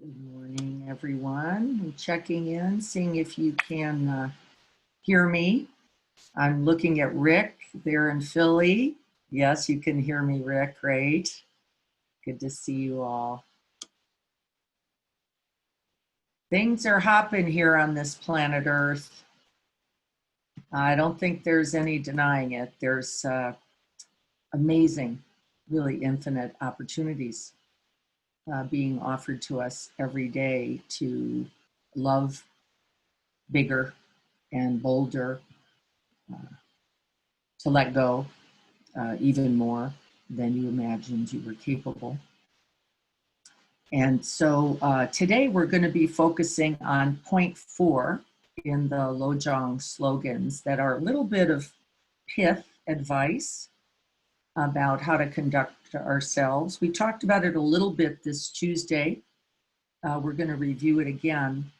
Good morning, everyone. I'm checking in, seeing if you can hear me. I'm looking at Rick there in Philly. Yes, you can hear me, Rick. Great. Good to see you all. Things are hopping here on this planet Earth. I don't think there's any denying it. There's amazing, really infinite opportunities being offered to us every day to love bigger and bolder, to let go even more than you imagined you were capable. And so today we're going to be focusing on point 4 in the Lojong slogans that are a little bit of pith advice about how to conduct ourselves. We talked about it a little bit this Tuesday. We're going to review it again.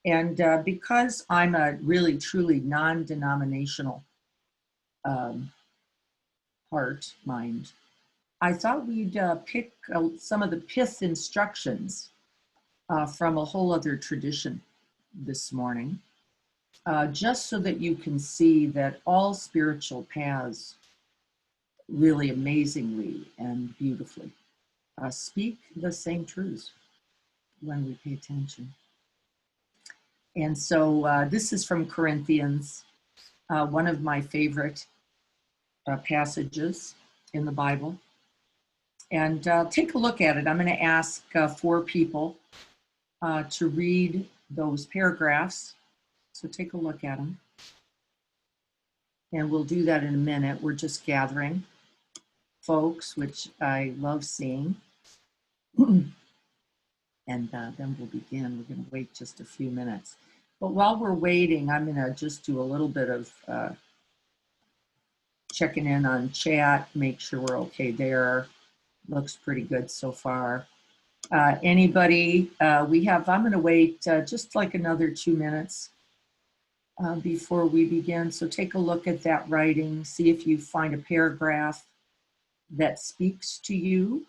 And because I'm a really, truly non-denominational mind, I thought we'd pick some of the pith instructions from a whole other tradition this morning, just so that you can see that all spiritual paths really amazingly and beautifully speak the same truths when we pay attention. And so this is from Corinthians, one of my favorite passages in the Bible. And take a look at it. I'm going to ask 4 people to read those paragraphs. So take a look at them. And we'll do that in a minute. We're just gathering folks, which I love seeing. And then we'll begin. We're going to wait just a few minutes. But while we're waiting, I'm going to just do a little bit of checking in on chat, make sure we're okay there. Looks pretty good so far. Anybody, I'm going to wait just like another 2 minutes before we begin. So take a look at that writing, see if you find a paragraph that speaks to you.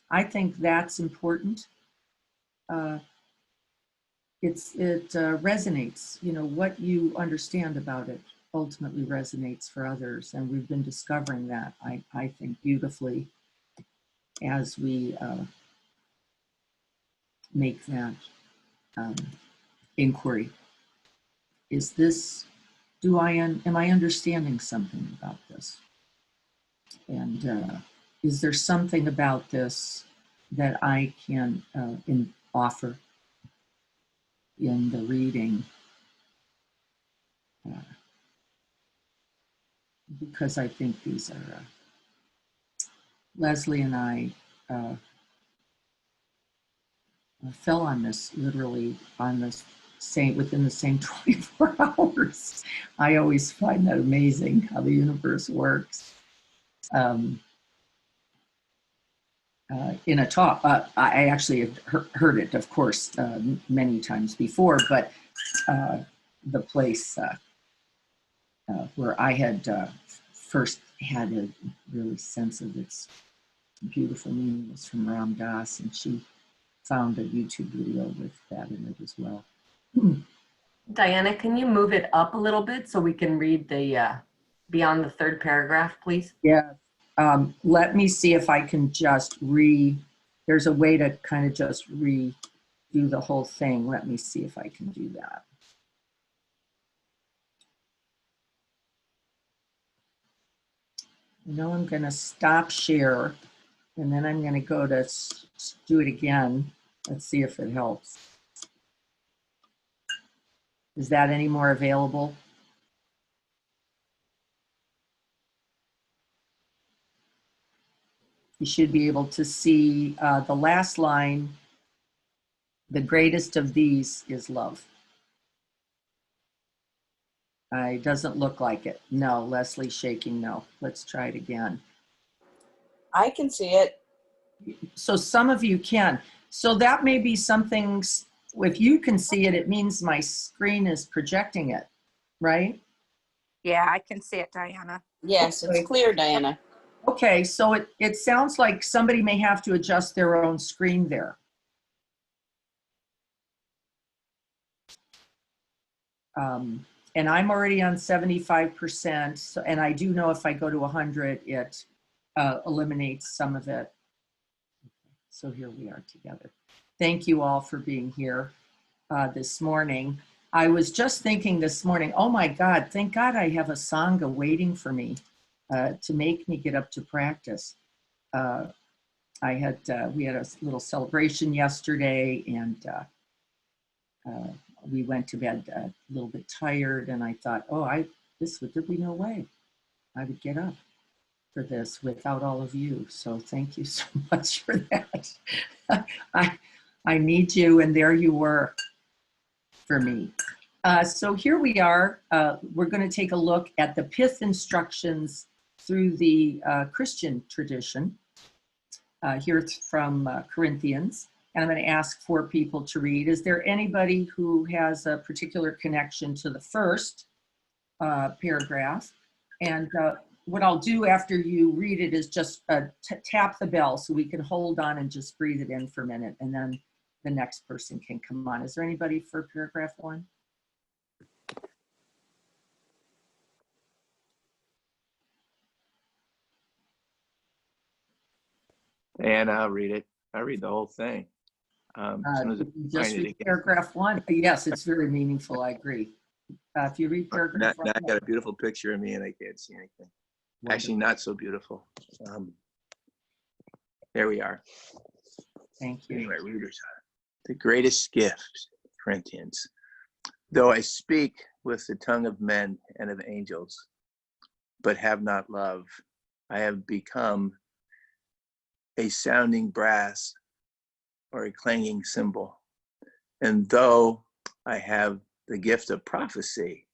I think that's important. It resonates, what you understand about it ultimately resonates for others. And we've been discovering that, I think, beautifully as we make that inquiry. Am I understanding something about this? And is there something about this that I can offer in the reading? Because I think these are, Leslie and I fell on this literally within the same 24 hours. I always find that amazing how the universe works. In a talk, I actually have heard it, of course, many times before, but the place where I had first had a really sense of its beautiful meaning was from Ram Dass, and she found a YouTube video with that in it as well. Diana, can you move it up a little bit so we can read the beyond the 3rd paragraph, please? Yeah. Let me see if I can just there's a way to kind of just redo the whole thing. Let me see if I can do that. Now I'm going to stop share, and then I'm going to go to do it again. Let's see if it helps. Is that any more available? You should be able to see the last line. The greatest of these is love. It doesn't look like it. No, Leslie's shaking no. Let's try it again. I can see it. So some of you can. So that may be something, if you can see it, it means my screen is projecting it, right? Yeah, I can see it, Diana. Yes, okay. It's clear, Diana. Okay, so it sounds like somebody may have to adjust their own screen there. And I'm already on 75%. So, and I do know if I go to 100, it eliminates some of it. So here we are together. Thank you all for being here this morning. I was just thinking this morning, oh my God, thank God I have a Sangha waiting for me to make me get up to practice. We had a little celebration yesterday, and we went to bed a little bit tired, and I thought, there'd be no way I would get up for this without all of you. So thank you so much for that. I need you, and there you were for me. So here we are. We're going to take a look at the pith instructions through the Christian tradition. Here it's from Corinthians. And I'm going to ask 4 people to read. Is there anybody who has a particular connection to the first paragraph? And what I'll do after you read it is just tap the bell so we can hold on and just breathe it in for a minute, and then the next person can come on. Is there anybody for paragraph 1? And I'll read it. I'll read the whole thing. As soon as I Just find it read again. paragraph 1. Yes, it's very meaningful. I agree. If you read paragraph Now 1. I got a beautiful picture of me and I can't see anything. Actually, not so beautiful. There we are. Thank you. Anyway, readers, the greatest gift, Corinthians. Though I speak with the tongue of men and of angels, but have not love, I have become a sounding brass or a clanging cymbal. And though I have the gift of prophecy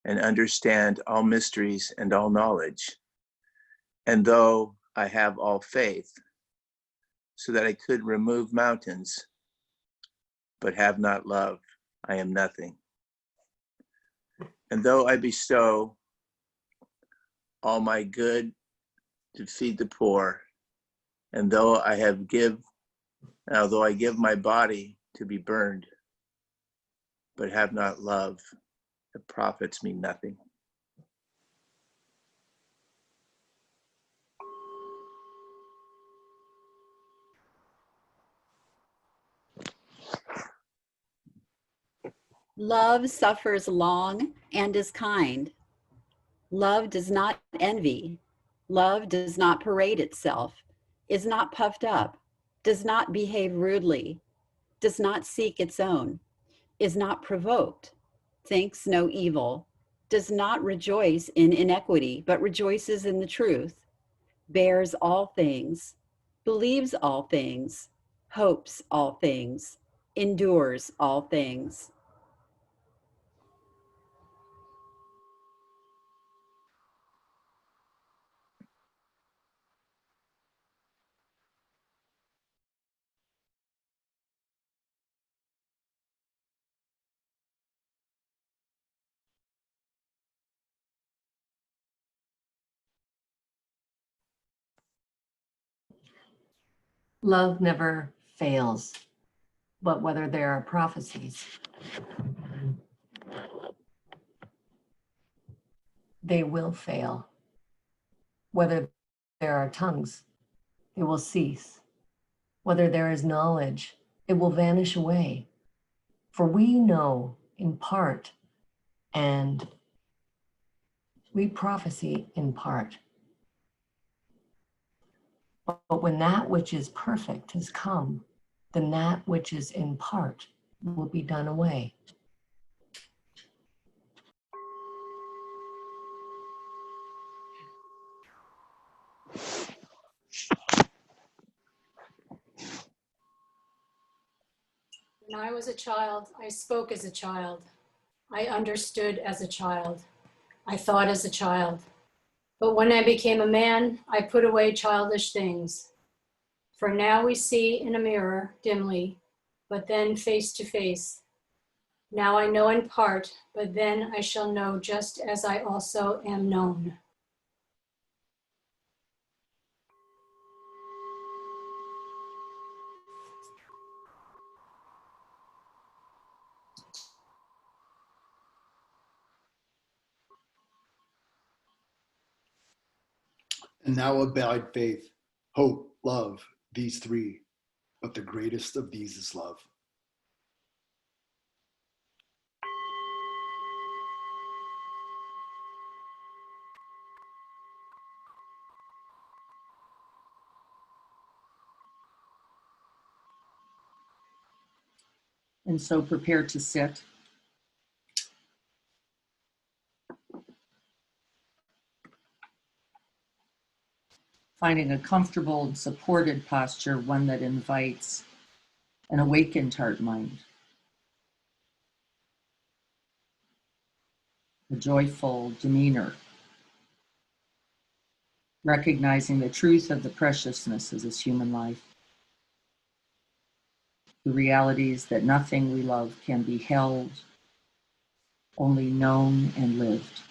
and understand all mysteries and all knowledge, and though I have all faith, so that I could remove mountains, but have not love, I am nothing. And though I bestow all my good to feed the poor, and although I give my body to be burned, but have not love, it profits me nothing. Love suffers long and is kind. Love does not envy. Love does not parade itself, is not puffed up, does not behave rudely, does not seek its own, is not provoked, thinks no evil, does not rejoice in iniquity, but rejoices in the truth, bears all things, believes all things, hopes all things, endures all things. Love never fails, but whether there are prophecies, they will fail. Whether there are tongues, they will cease. Whether there is knowledge, it will vanish away. For we know in part, and we prophesy in part. But when that which is perfect has come, then that which is in part will be done away. When I was a child, I spoke as a child. I understood as a child. I thought as a child. But when I became a man, I put away childish things. For now we see in a mirror dimly, but then face to face. Now I know in part, but then I shall know just as I also am known. And now abide faith, hope, love, these three, but the greatest of these is love. And so prepare to sit. Finding a comfortable and supported posture, one that invites an awakened heart mind, a joyful demeanor, recognizing the truth of the preciousness of this human life, the realities that nothing we love can be held, only known and lived,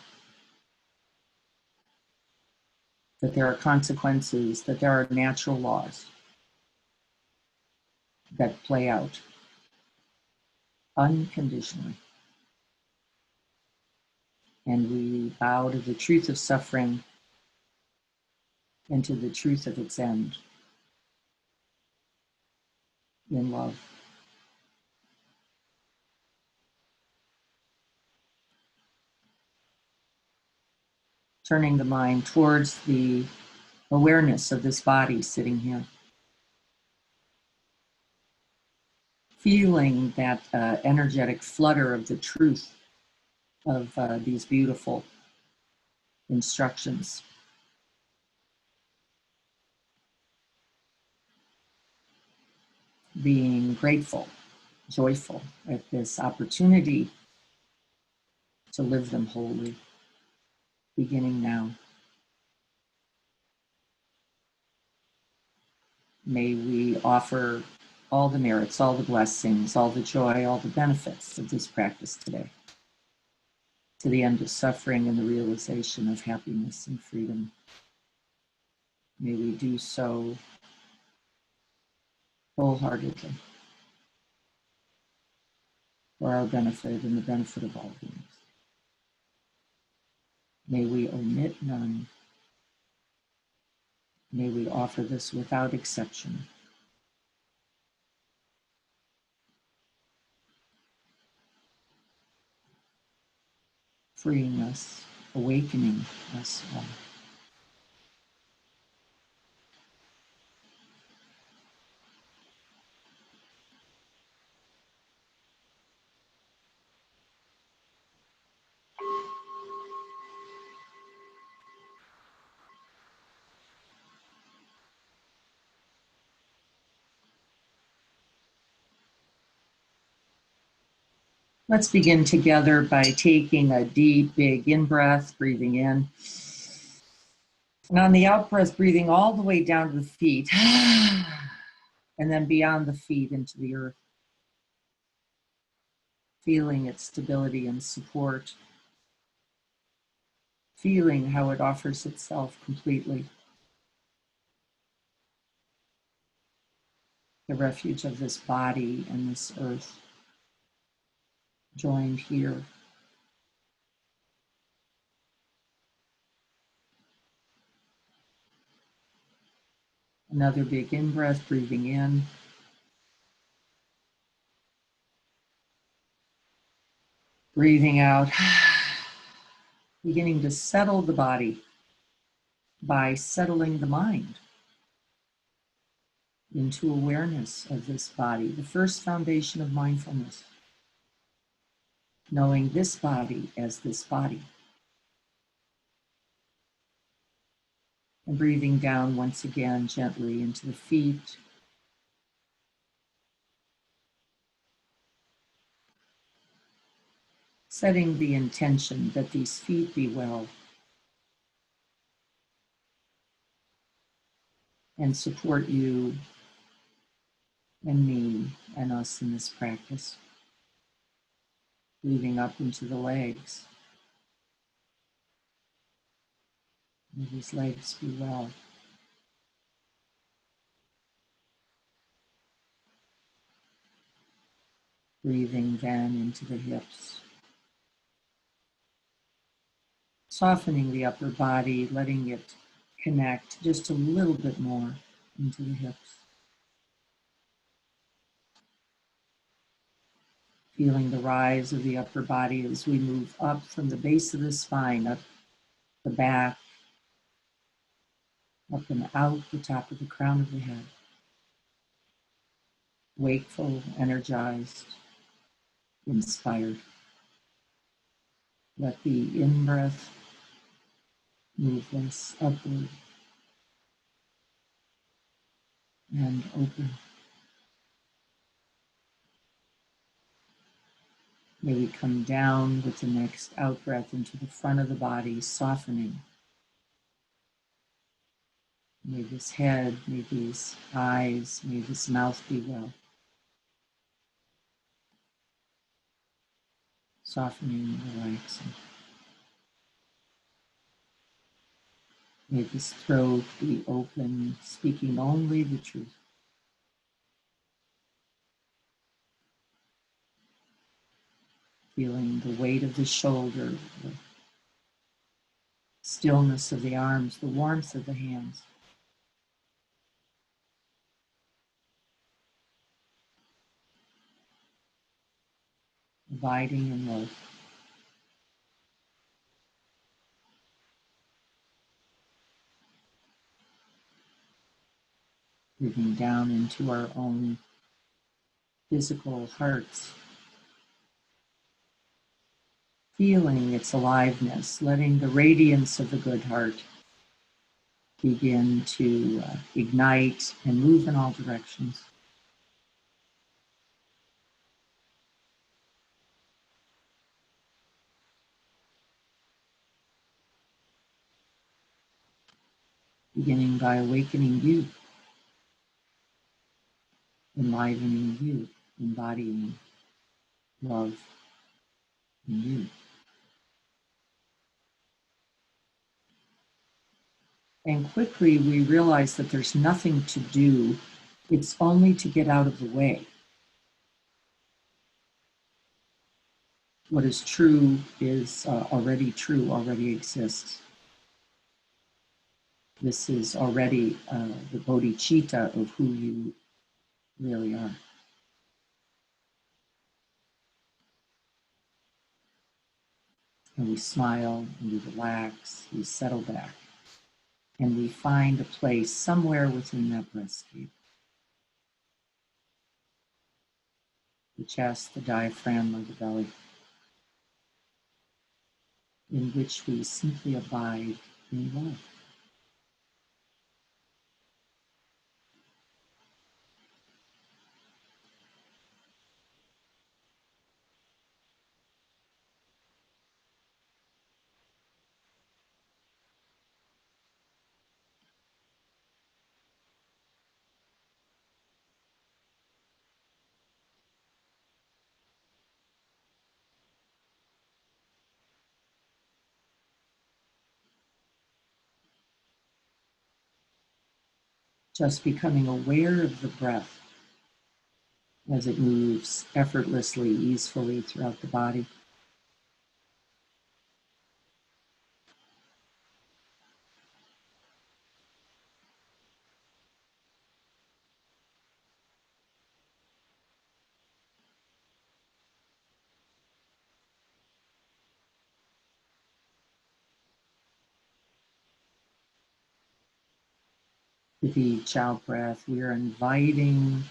that there are consequences, that there are natural laws that play out unconditionally. And we bow to the truth of suffering and to the truth of its end in love. Turning the mind towards the awareness of this body sitting here. Feeling that energetic flutter of the truth of these beautiful instructions. Being grateful, joyful at this opportunity to live them wholly, beginning now. May we offer all the merits, all the blessings, all the joy, all the benefits of this practice today, to the end of suffering and the realization of happiness and freedom. May we do so wholeheartedly for our benefit and the benefit of all beings. May we omit none. May we offer this without exception. Freeing us, awakening us all. Let's begin together by taking a deep, big in-breath, breathing in. And on the out-breath, breathing all the way down to the feet. And then beyond the feet into the earth. Feeling its stability and support. Feeling how it offers itself completely. The refuge of this body and this earth. Joined here. Another big in-breath, breathing in. Breathing out. Beginning to settle the body by settling the mind into awareness of this body, the first foundation of mindfulness. Knowing this body as this body. And breathing down once again gently into the feet. Setting the intention that these feet be well and support you and me and us in this practice. Breathing up into the legs. May these legs be well. Breathing then into the hips. Softening the upper body, letting it connect just a little bit more into the hips. Feeling the rise of the upper body as we move up from the base of the spine, up the back, up and out the top of the crown of the head. Wakeful, energized, inspired. Let the in-breath move us upward and open. May we come down with the next out-breath into the front of the body, softening. May this head, may these eyes, may this mouth be well. Softening, relaxing. May this throat be open, speaking only the truth. Feeling the weight of the shoulder, the stillness of the arms, the warmth of the hands. Abiding in love. Moving down into our own physical hearts. Feeling its aliveness, letting the radiance of the good heart begin to ignite and move in all directions. Beginning by awakening you, enlivening you, embodying love in you. And quickly we realize that there's nothing to do, it's only to get out of the way. What is true is already true, already exists. This is already the bodhicitta of who you really are. And we smile, and we relax, we settle back, and we find a place somewhere within that breastscape. The chest, the diaphragm, or the belly, in which we simply abide in love. Just becoming aware of the breath as it moves effortlessly, easefully throughout the body. With each out breath, we are inviting,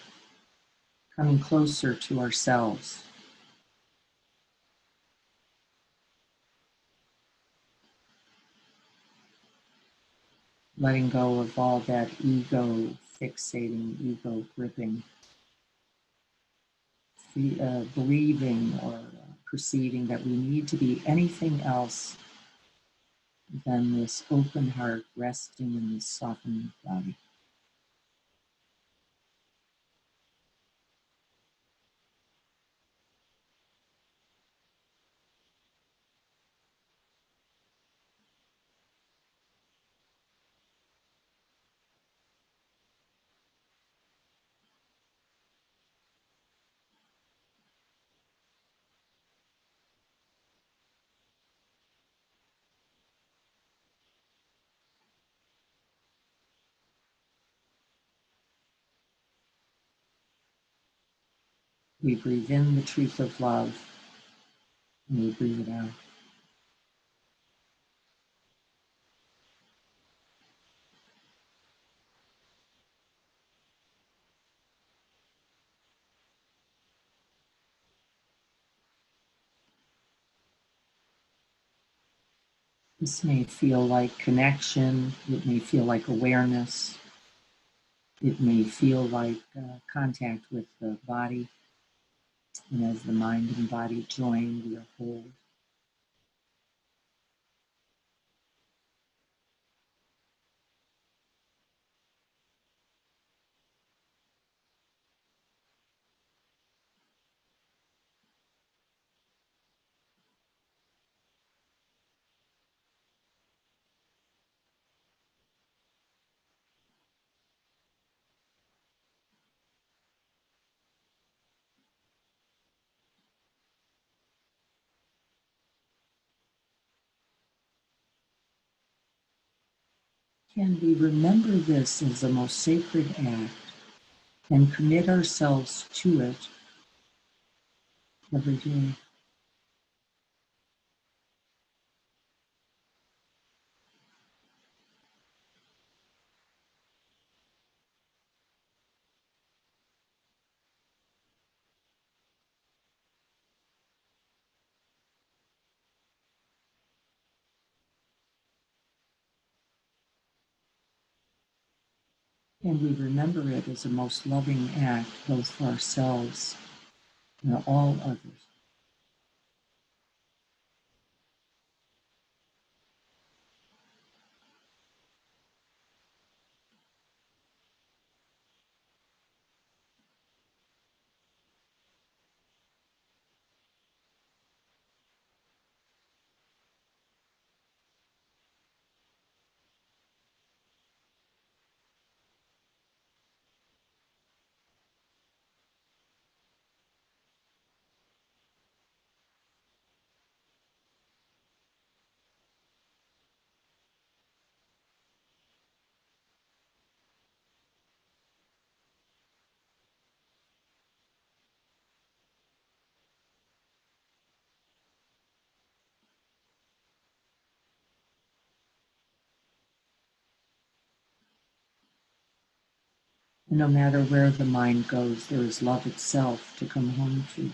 coming closer to ourselves. Letting go of all that ego fixating, ego gripping, believing or perceiving that we need to be anything else than this open heart resting in this softened body. We breathe in the truth of love, and we breathe it out. This may feel like connection. It may feel like awareness. It may feel like contact with the body. And as the mind and body join, we are whole. Can we remember this as the most sacred act and commit ourselves to it every day? And we remember it as a most loving act, both for ourselves and all others. And no matter where the mind goes, there is love itself to come home to.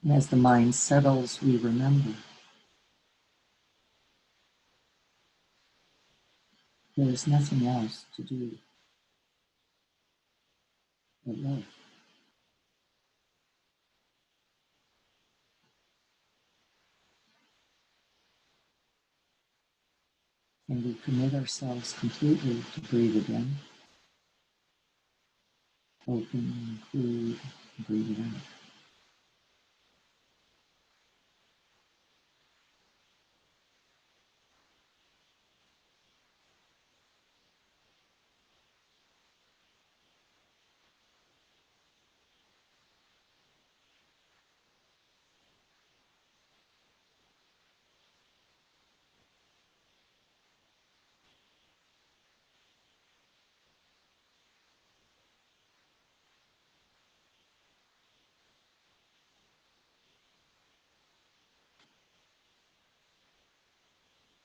And as the mind settles, we remember. There's nothing else to do but love. And we commit ourselves completely to breathe again. Open, include, breathe it out.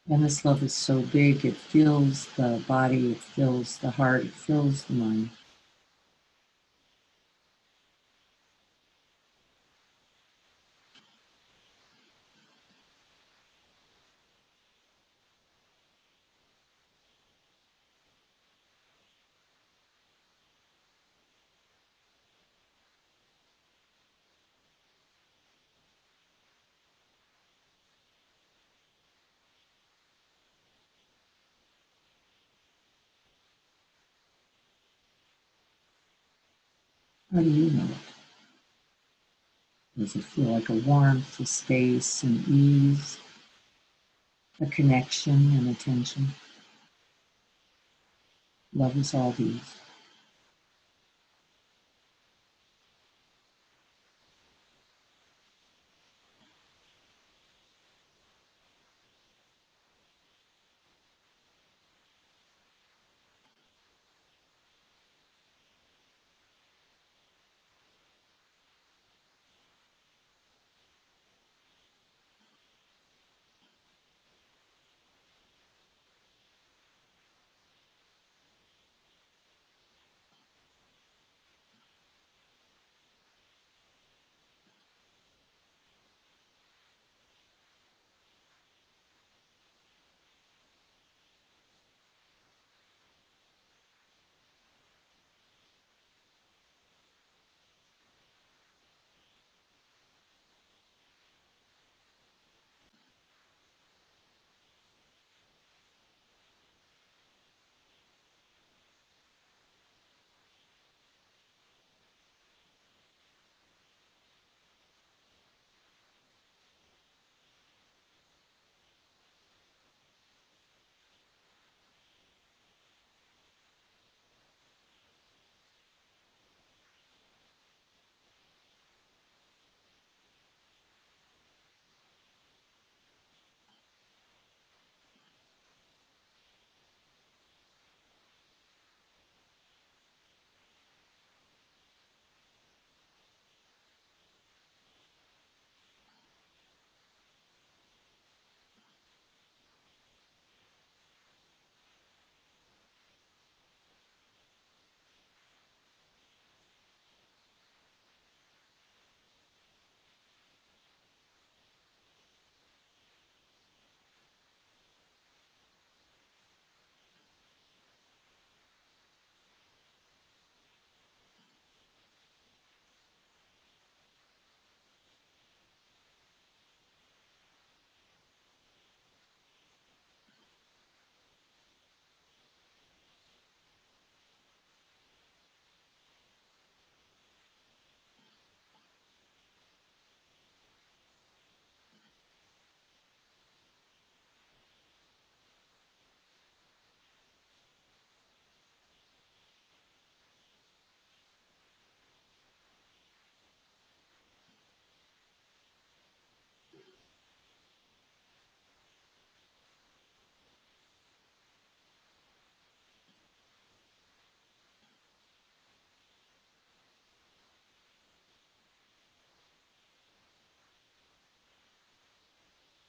And this love is so big, it fills the body, it fills the heart, it fills the mind. How do you know it? Does it feel like a warmth, a space, an ease, a connection, and attention? Love is all these.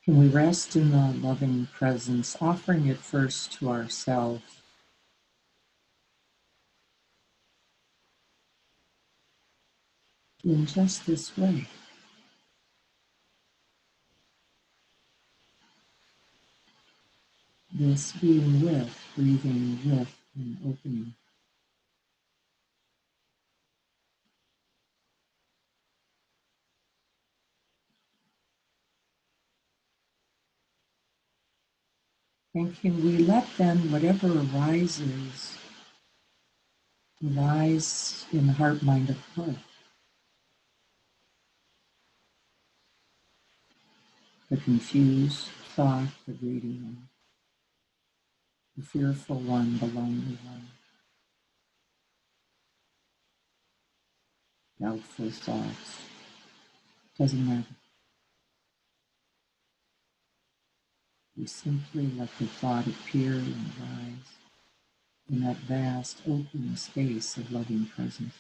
Can we rest in the loving presence, offering it first to ourselves? In just this way. this being with, breathing with, and opening. And can we let then whatever arises arise in the heart, mind of love? The confused thought, the greedy one, the fearful one, the lonely one, doubtful thoughts. Doesn't matter. We simply let the thought appear and rise in that vast open space of loving presence.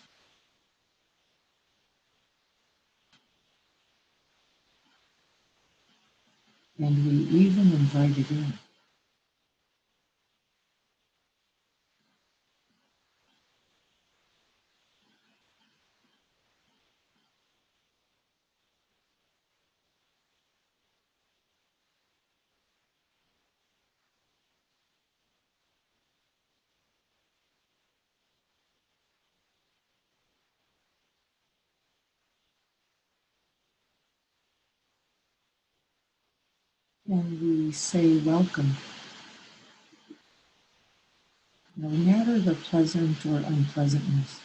And we even invite it in. And we say welcome, no matter the pleasant or unpleasantness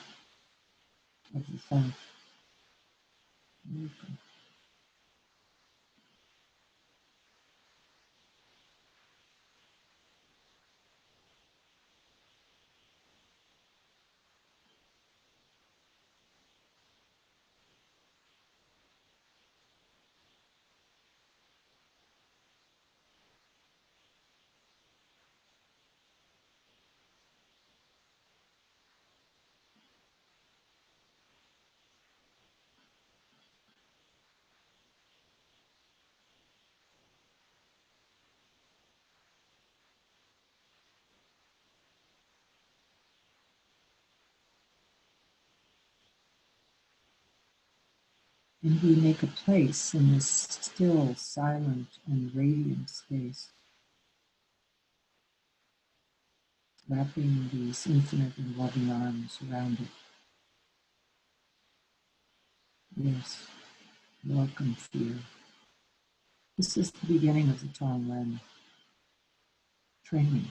of the thought. Welcome. And we make a place in this still, silent, and radiant space, wrapping these infinite and loving arms around it. Yes, welcome, fear. This is the beginning of the Tonglen training.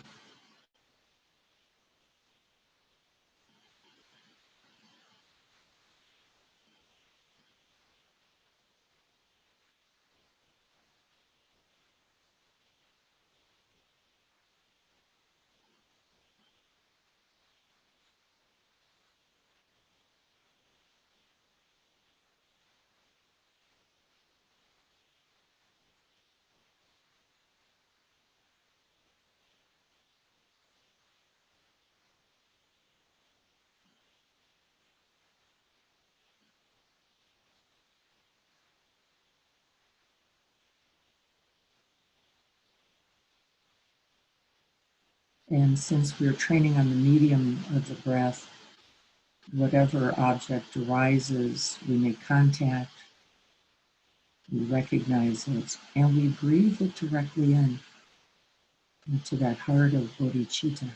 And since we're training on the medium of the breath, whatever object arises, we make contact, we recognize it, and we breathe it directly in into that heart of bodhicitta.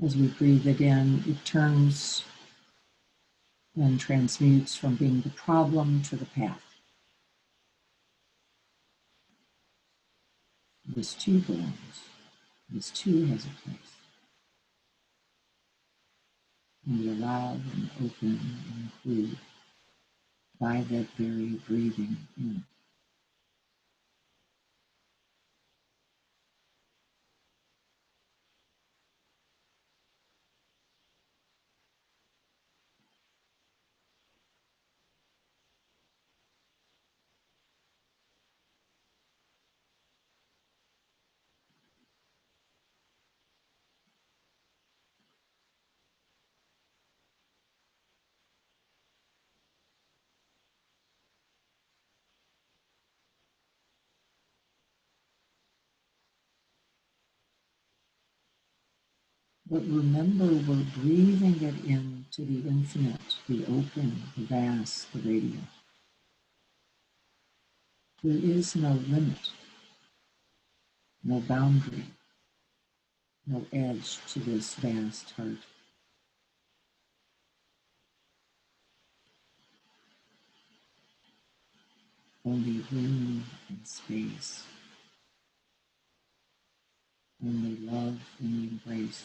As we breathe it in, it turns and transmutes from being the problem to the path. This too belongs. This too has a place. And we allow and open and include by that very breathing in. But remember, we're breathing it into the infinite, the open, the vast, the radiant. There is no limit, no boundary, no edge to this vast heart. Only room and space, only love and embrace.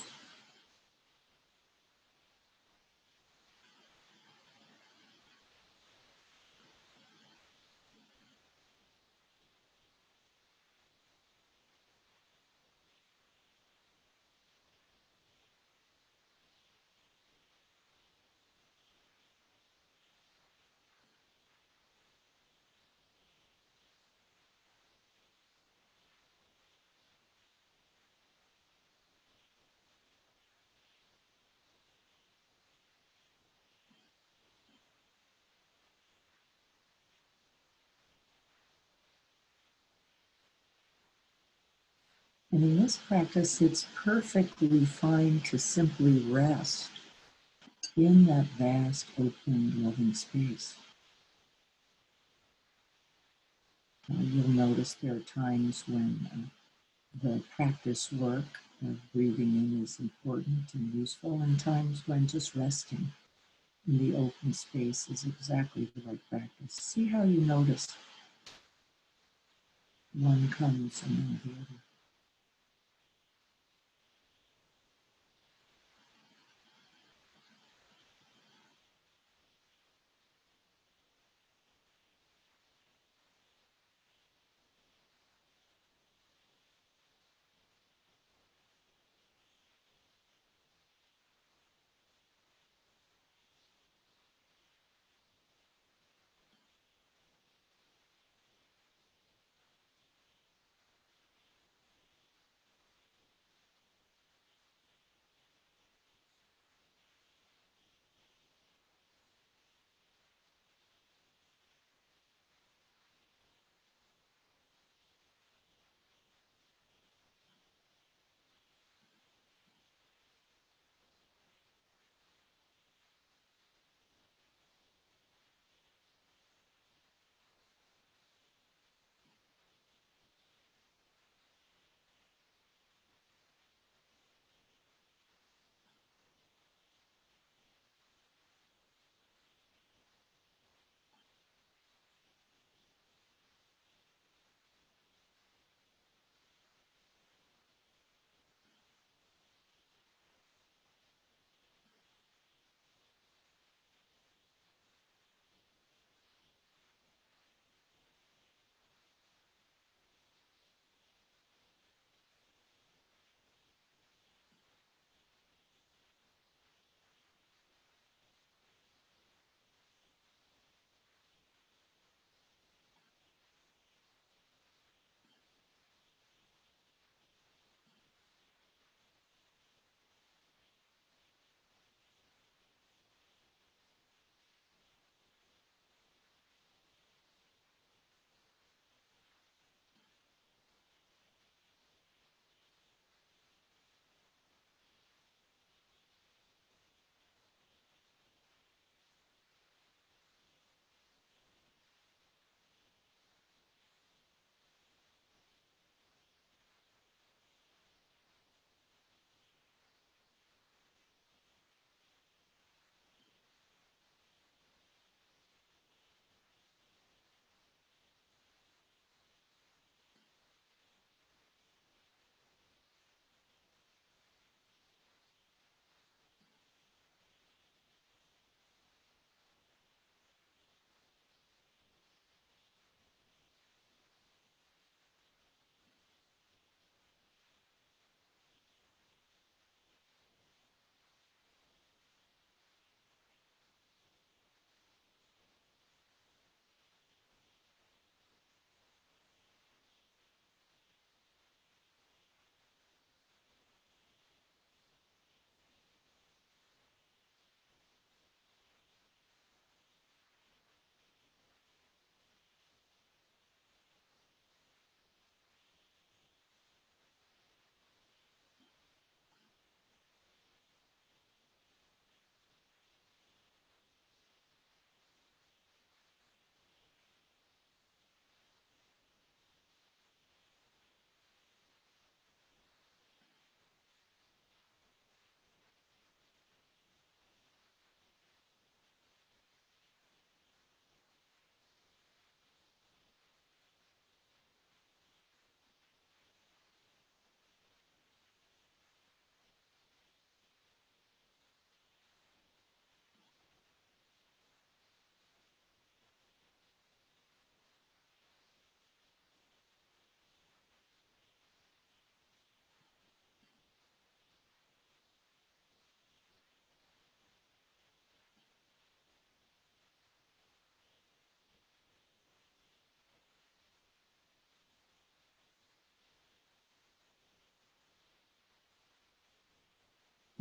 And in this practice, it's perfectly fine to simply rest in that vast, open, loving space. You'll notice there are times when the practice work of breathing in is important and useful, and times when just resting in the open space is exactly the right practice. See how you notice one comes and then the other.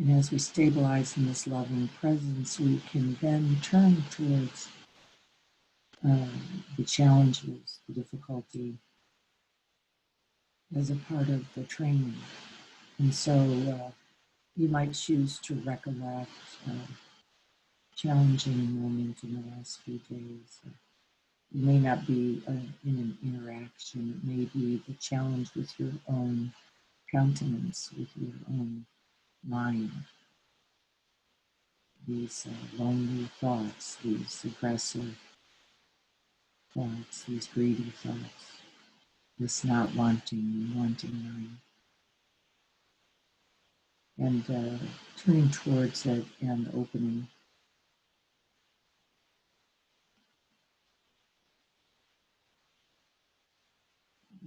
And as we stabilize in this loving presence, we can then turn towards the challenges, the difficulty as a part of the training. And so you might choose to recollect challenging moment in the last few days. It may not be in an interaction. It may be the challenge with your own countenance, with your own mind. These lonely thoughts, these aggressive thoughts, these greedy thoughts, this not wanting, wanting mind. And turning towards it and opening.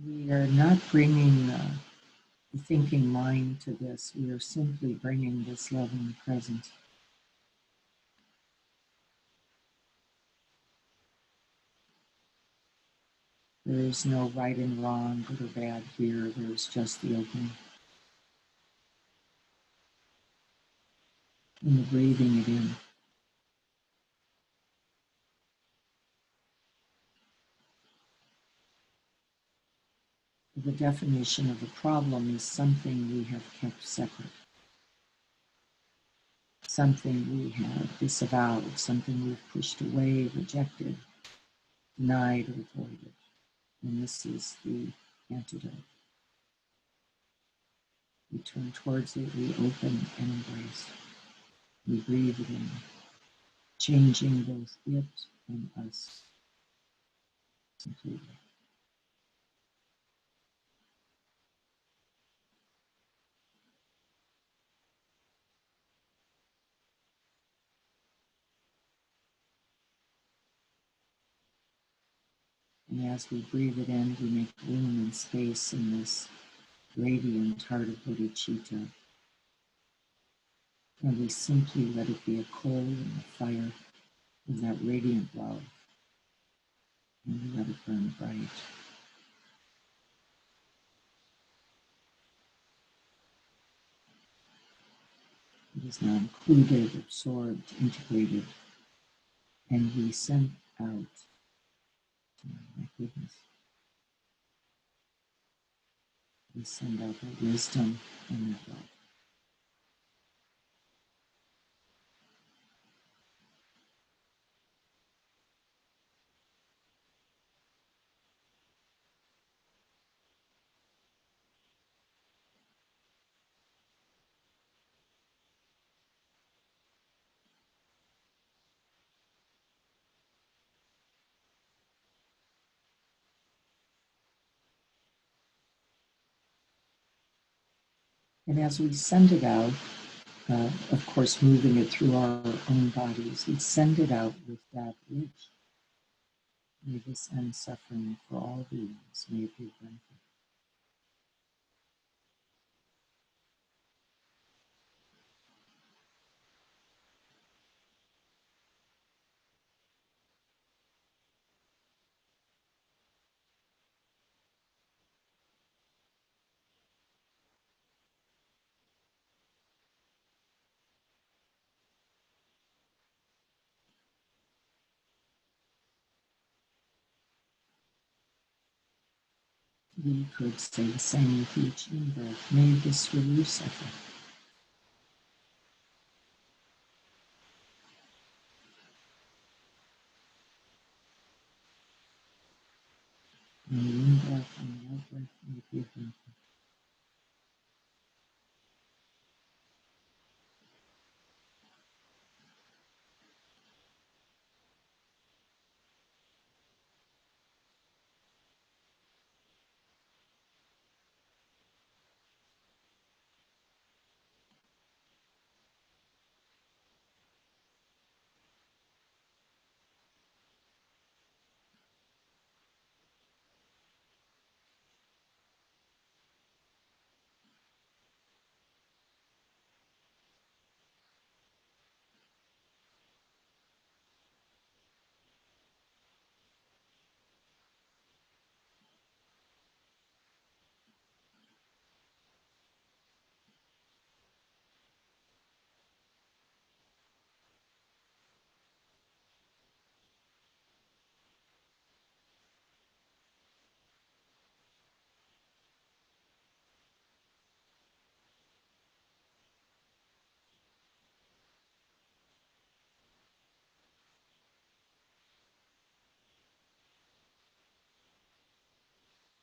We are not bringing the thinking mind to this. We are simply bringing this loving presence. There is no right and wrong, good or bad here. There's just the opening. And the breathing it in. The definition of a problem is something we have kept separate, something we have disavowed, something we've pushed away, rejected, denied, or avoided. And this is the antidote. We turn towards it, we open and embrace. We breathe it in, changing both it and us completely. And as we breathe it in, we make room and space in this radiant heart of bodhicitta. And we simply let it be a coal in the fire of that radiant love. And we let it burn bright. It is now included, absorbed, integrated, and we send out, oh my goodness, we send out that wisdom and that love. And as we send it out, of course, moving it through our own bodies, we send it out with that wish. May this end suffering for all beings. May it be a benefit. We could say the same with each in-breath. May this relieve suffering. And the in-breath and the out-breath may be a benefit.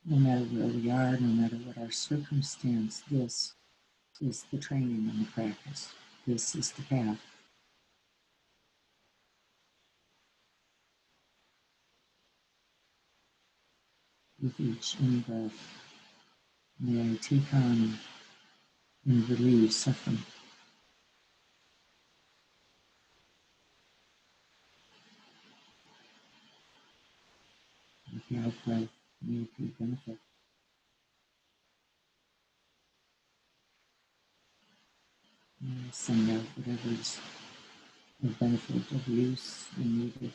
No matter where we are, no matter what our circumstance, this is the training and the practice. This is the path. With each in-breath, may I take on and relieve suffering. With the out-breath, may it be benefit. May I send out whatever is of benefit, of use, and needed.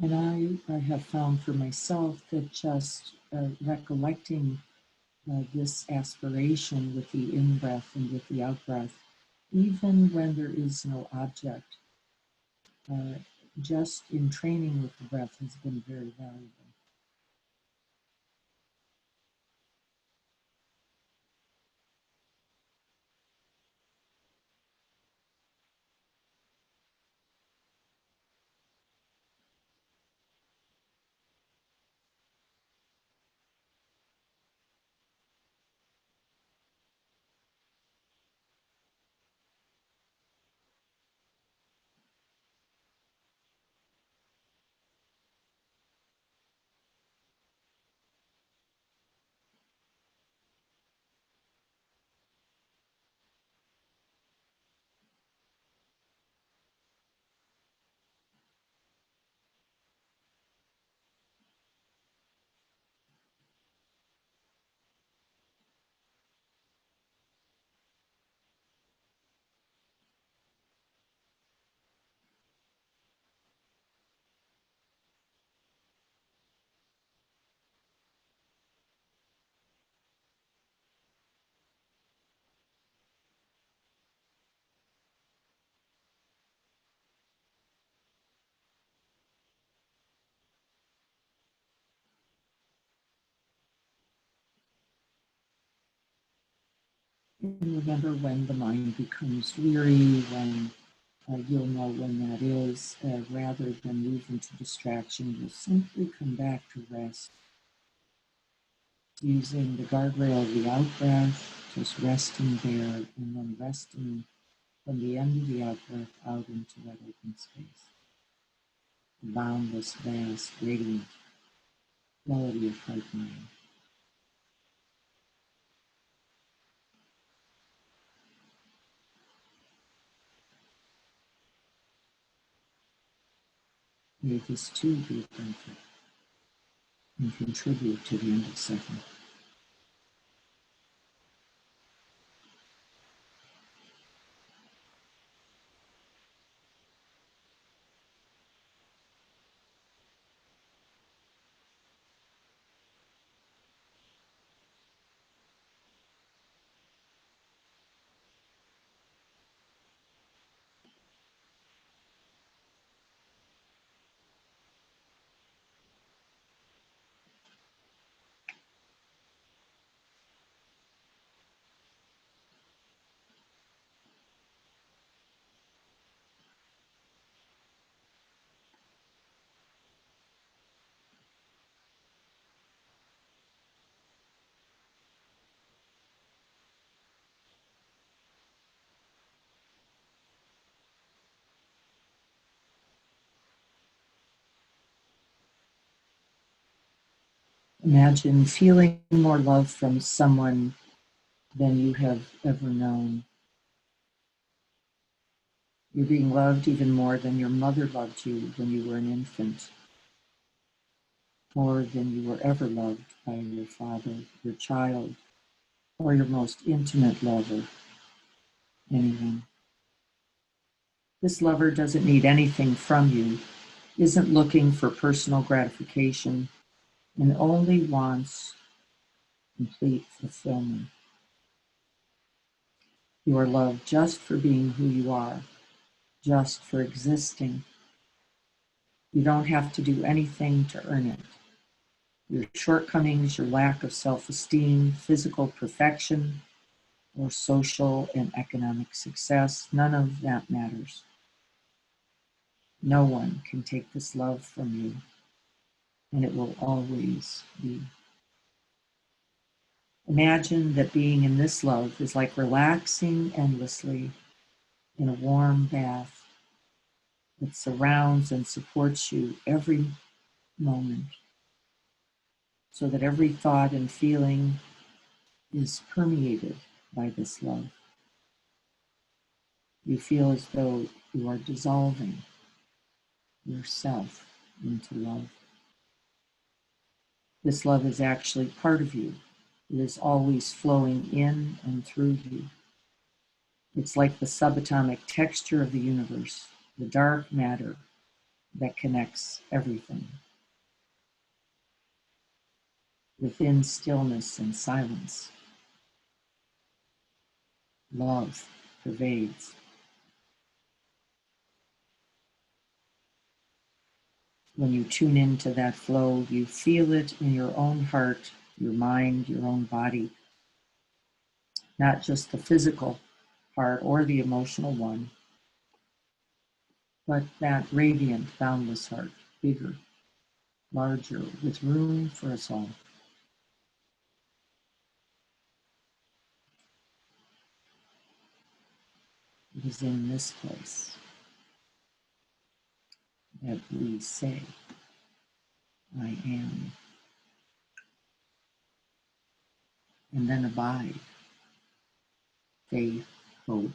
And I have found for myself that just recollecting this aspiration with the in-breath and with the out-breath, even when there is no object, uh, just in training with the breath has been very valuable. And remember when the mind becomes weary, when you'll know when that is, rather than move into distraction, you'll simply come back to rest using the guardrail of the out breath, just resting there and then resting from the end of the out breath out into that open space. Boundless, vast, radiant quality of heart mind. May this too be a benefit and contribute to the end of suffering. Imagine feeling more love from someone than you have ever known. You're being loved even more than your mother loved you when you were an infant, more than you were ever loved by your father, your child, or your most intimate lover, anyone. This lover doesn't need anything from you, isn't looking for personal gratification, and only wants complete fulfillment. You are loved just for being who you are, just for existing. You don't have to do anything to earn it. Your shortcomings, your lack of self-esteem, physical perfection, or social and economic success, none of that matters. No one can take this love from you, and it will always be. Imagine that being in this love is like relaxing endlessly in a warm bath that surrounds and supports you every moment, so that every thought and feeling is permeated by this love. You feel as though you are dissolving yourself into love. This love is actually part of you. It is always flowing in and through you. It's like the subatomic texture of the universe, the dark matter that connects everything. Within stillness and silence, love pervades. When you tune into that flow, you feel it in your own heart, your mind, your own body, not just the physical part or the emotional one, but that radiant, boundless heart, bigger, larger, with room for us all. It is in this place that we say, I am, and then abide, faith, hope,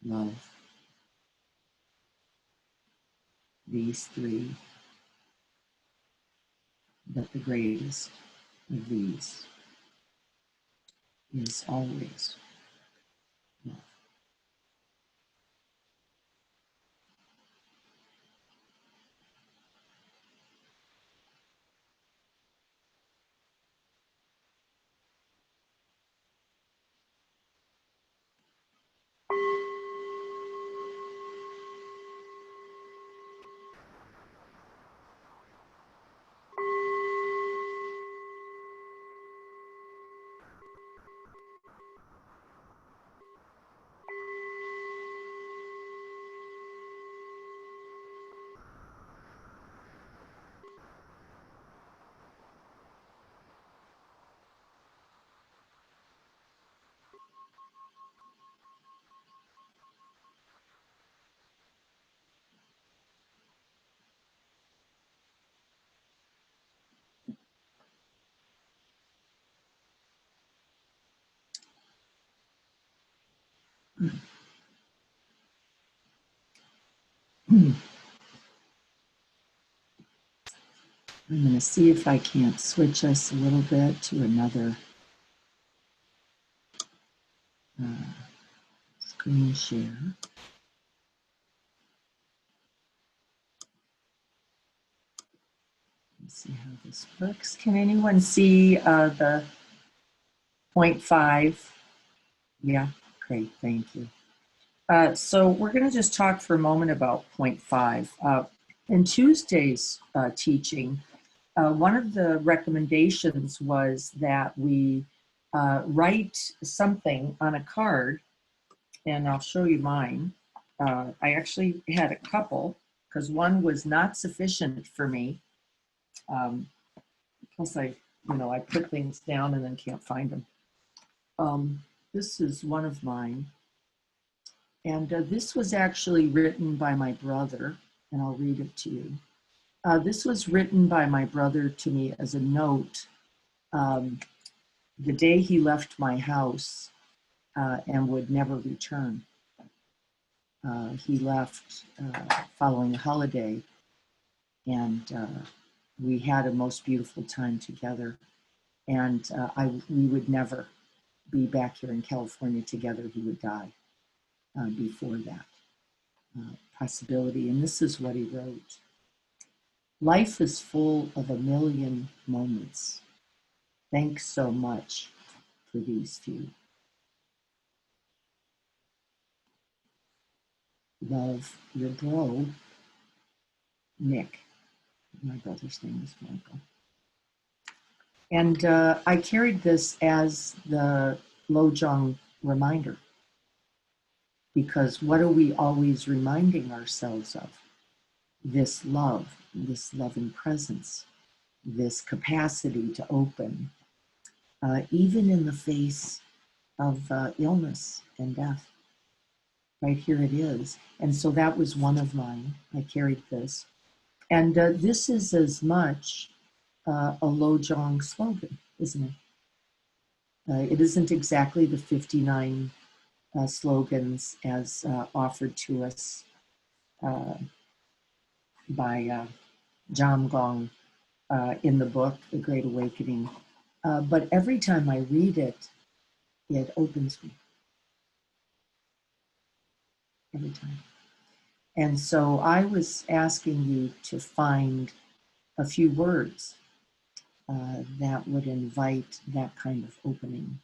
love, these three, but the greatest of these is always love. I'm going to see if I can't switch us a little bit to another screen share. Let's see how this works. Can anyone see the 0.5? Yeah, great, thank you. So we're going to just talk for a moment about 0.5. In Tuesday's teaching, one of the recommendations was that we write something on a card, and I'll show you mine. I actually had a couple because one was not sufficient for me. Plus I put things down and then can't find them. This is one of mine. And this was actually written by my brother, and I'll read it to you. This was written by my brother to me as a note the day he left my house and would never return. He left following a holiday, and we had a most beautiful time together. And we would never be back here in California together. He would die before that possibility. And this is what he wrote. Life is full of a million moments. Thanks so much for these few. love your bro, Nick. My brother's name is Michael. And I carried this as the Lojong reminder, because what are we always reminding ourselves of? This love, this loving presence, this capacity to open, even in the face of illness and death. Right here it is. And so that was one of mine. I carried this. And this is as much a Lojong slogan, isn't it? It isn't exactly the 59 slogans as offered to us by Jam Gong in the book, The Great Awakening. But every time I read it, it opens me. Every time. And so I was asking you to find a few words that would invite that kind of opening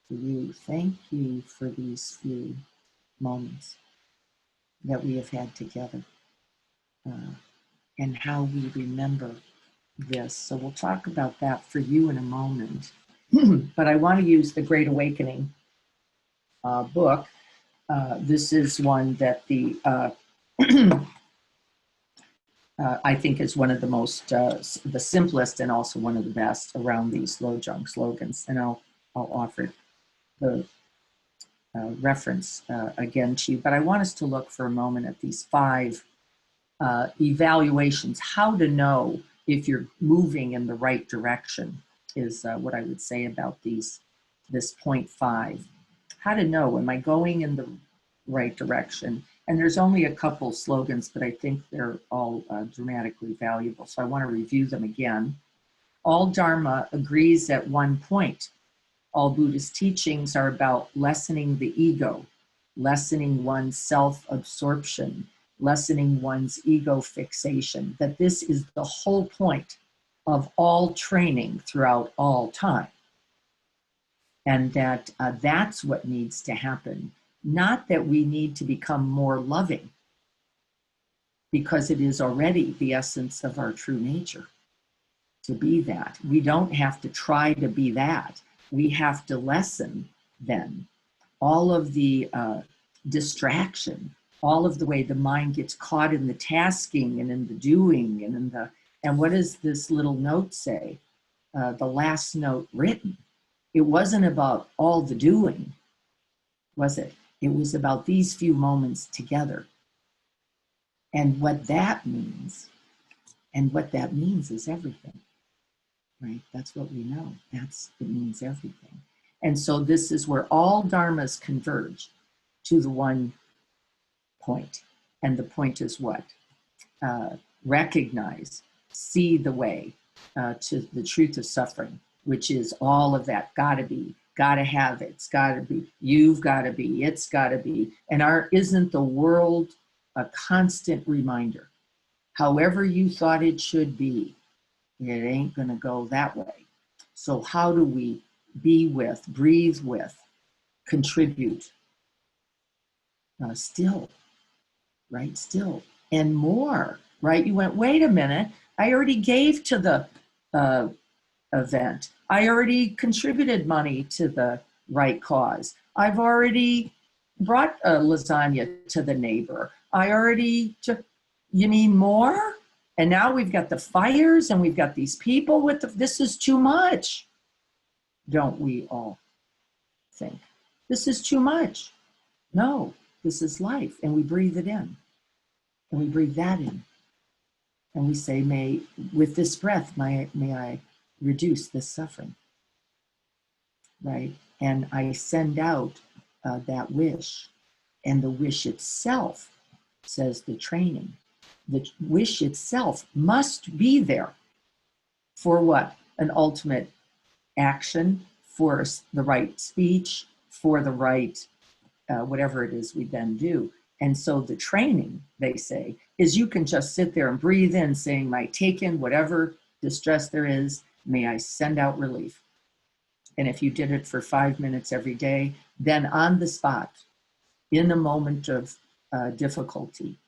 for you. Thank you for these few moments that we have had together and how we remember this. So we'll talk about that for you in a moment. But I want to use the Great Awakening book. This is one that the I think is one of the most, the simplest and also one of the best around these Lojong slogans. And I'll offer the reference again to you. But I want us to look for a moment at these 5 evaluations. How to know if you're moving in the right direction is what I would say about this point 5. How to know, am I going in the right direction? And there's only a couple slogans, but I think they're all dramatically valuable. So I want to review them again. All Dharma agrees at one point. All Buddhist teachings are about lessening the ego, lessening one's self-absorption, lessening one's ego fixation, that this is the whole point of all training throughout all time. And that that's what needs to happen. Not that we need to become more loving, because it is already the essence of our true nature to be that. We don't have to try to be that. We have to lessen then all of the distraction, all of the way the mind gets caught in the tasking and in the doing and in the, and what does this little note say? The last note written. It wasn't about all the doing, was it? It was about these few moments together. And what that means, and what that means is everything, right? That's what we know. It means everything. And so this is where all dharmas converge to the one point. And the point is what? Recognize, see the way to the truth of suffering, which is all of that. Gotta be, gotta have it, it's gotta be, you've gotta be, it's gotta be. And isn't the world a constant reminder? However you thought it should be, it ain't gonna go that way. So how do we be with, breathe with, contribute? Still, right? Still, and more, right? You went, wait a minute, I already gave to the event. I already contributed money to the right cause. I've already brought a lasagna to the neighbor. You need more? And now we've got the fires and we've got these people with this is too much. Don't we all think? This is too much. No, this is life. And we breathe it in. And we breathe that in. And we say, with this breath, may I reduce this suffering, right? And I send out that wish. And the wish itself, says the training, the wish itself must be there for what? An ultimate action, for the right speech, for the right, whatever it is we then do. And so the training, they say, is you can just sit there and breathe in saying, may I take in whatever distress there is, may I send out relief. And if you did it for 5 minutes every day, then on the spot, in a moment of difficulty,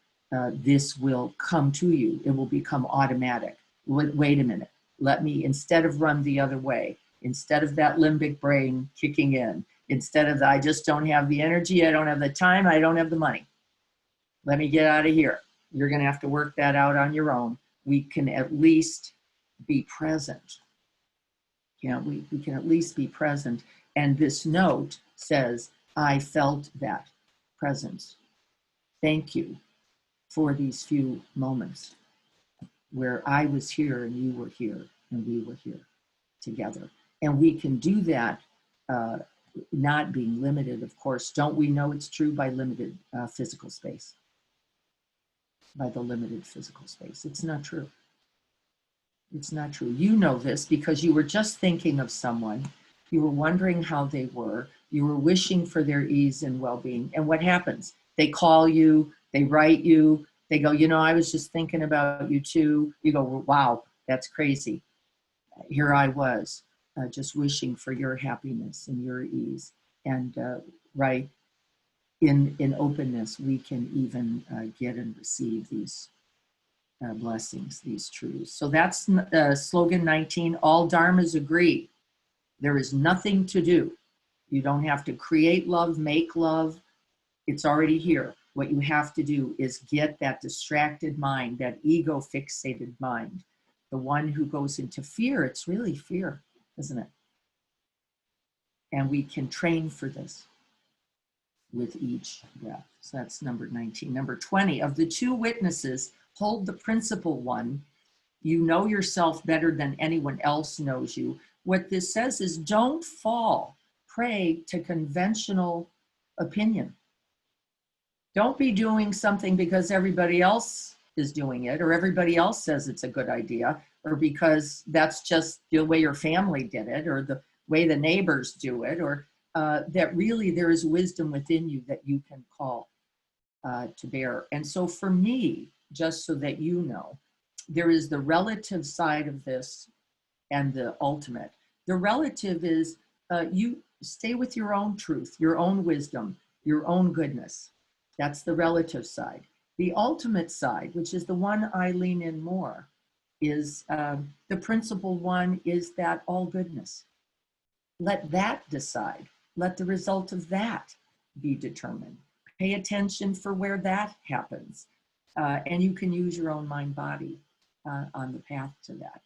this will come to you. It will become automatic. Wait a minute. Let me, instead of run the other way, instead of that limbic brain kicking in, instead of the, I just don't have the energy, I don't have the time, I don't have the money. Let me get out of here. You're going to have to work that out on your own. We can at least be present. We can at least be present. And this note says, I felt that presence. Thank you for these few moments where I was here and you were here and we were here together. And we can do that not being limited, of course. Don't we know it's true by limited physical space? By the limited physical space. It's not true. It's not true. You know this because you were just thinking of someone. You were wondering how they were. You were wishing for their ease and well-being. And what happens? They call you, they write you, they go, I was just thinking about you too. You go, wow, that's crazy. Here I was, just wishing for your happiness and your ease. And right, in openness, we can even get and receive these blessings, these truths. So that's slogan 19, all dharmas agree. There is nothing to do. You don't have to create love, make love. It's already here. What you have to do is get that distracted mind, that ego fixated mind, the one who goes into fear. It's really fear, isn't it? And we can train for this with each breath. So that's number 19. Number 20, of the two witnesses, hold the principal one. You know yourself better than anyone else knows you. What this says is don't fall prey to conventional opinion. Don't be doing something because everybody else is doing it, or everybody else says it's a good idea, or because that's just the way your family did it, or the way the neighbors do it, or that really there is wisdom within you that you can call to bear. And so for me, just so that you know, there is the relative side of this and the ultimate. The relative is you stay with your own truth, your own wisdom, your own goodness. That's the relative side. The ultimate side, which is the one I lean in more, is the principal one is that all goodness. Let that decide. Let the result of that be determined. Pay attention for where that happens. And you can use your own mind body on the path to that.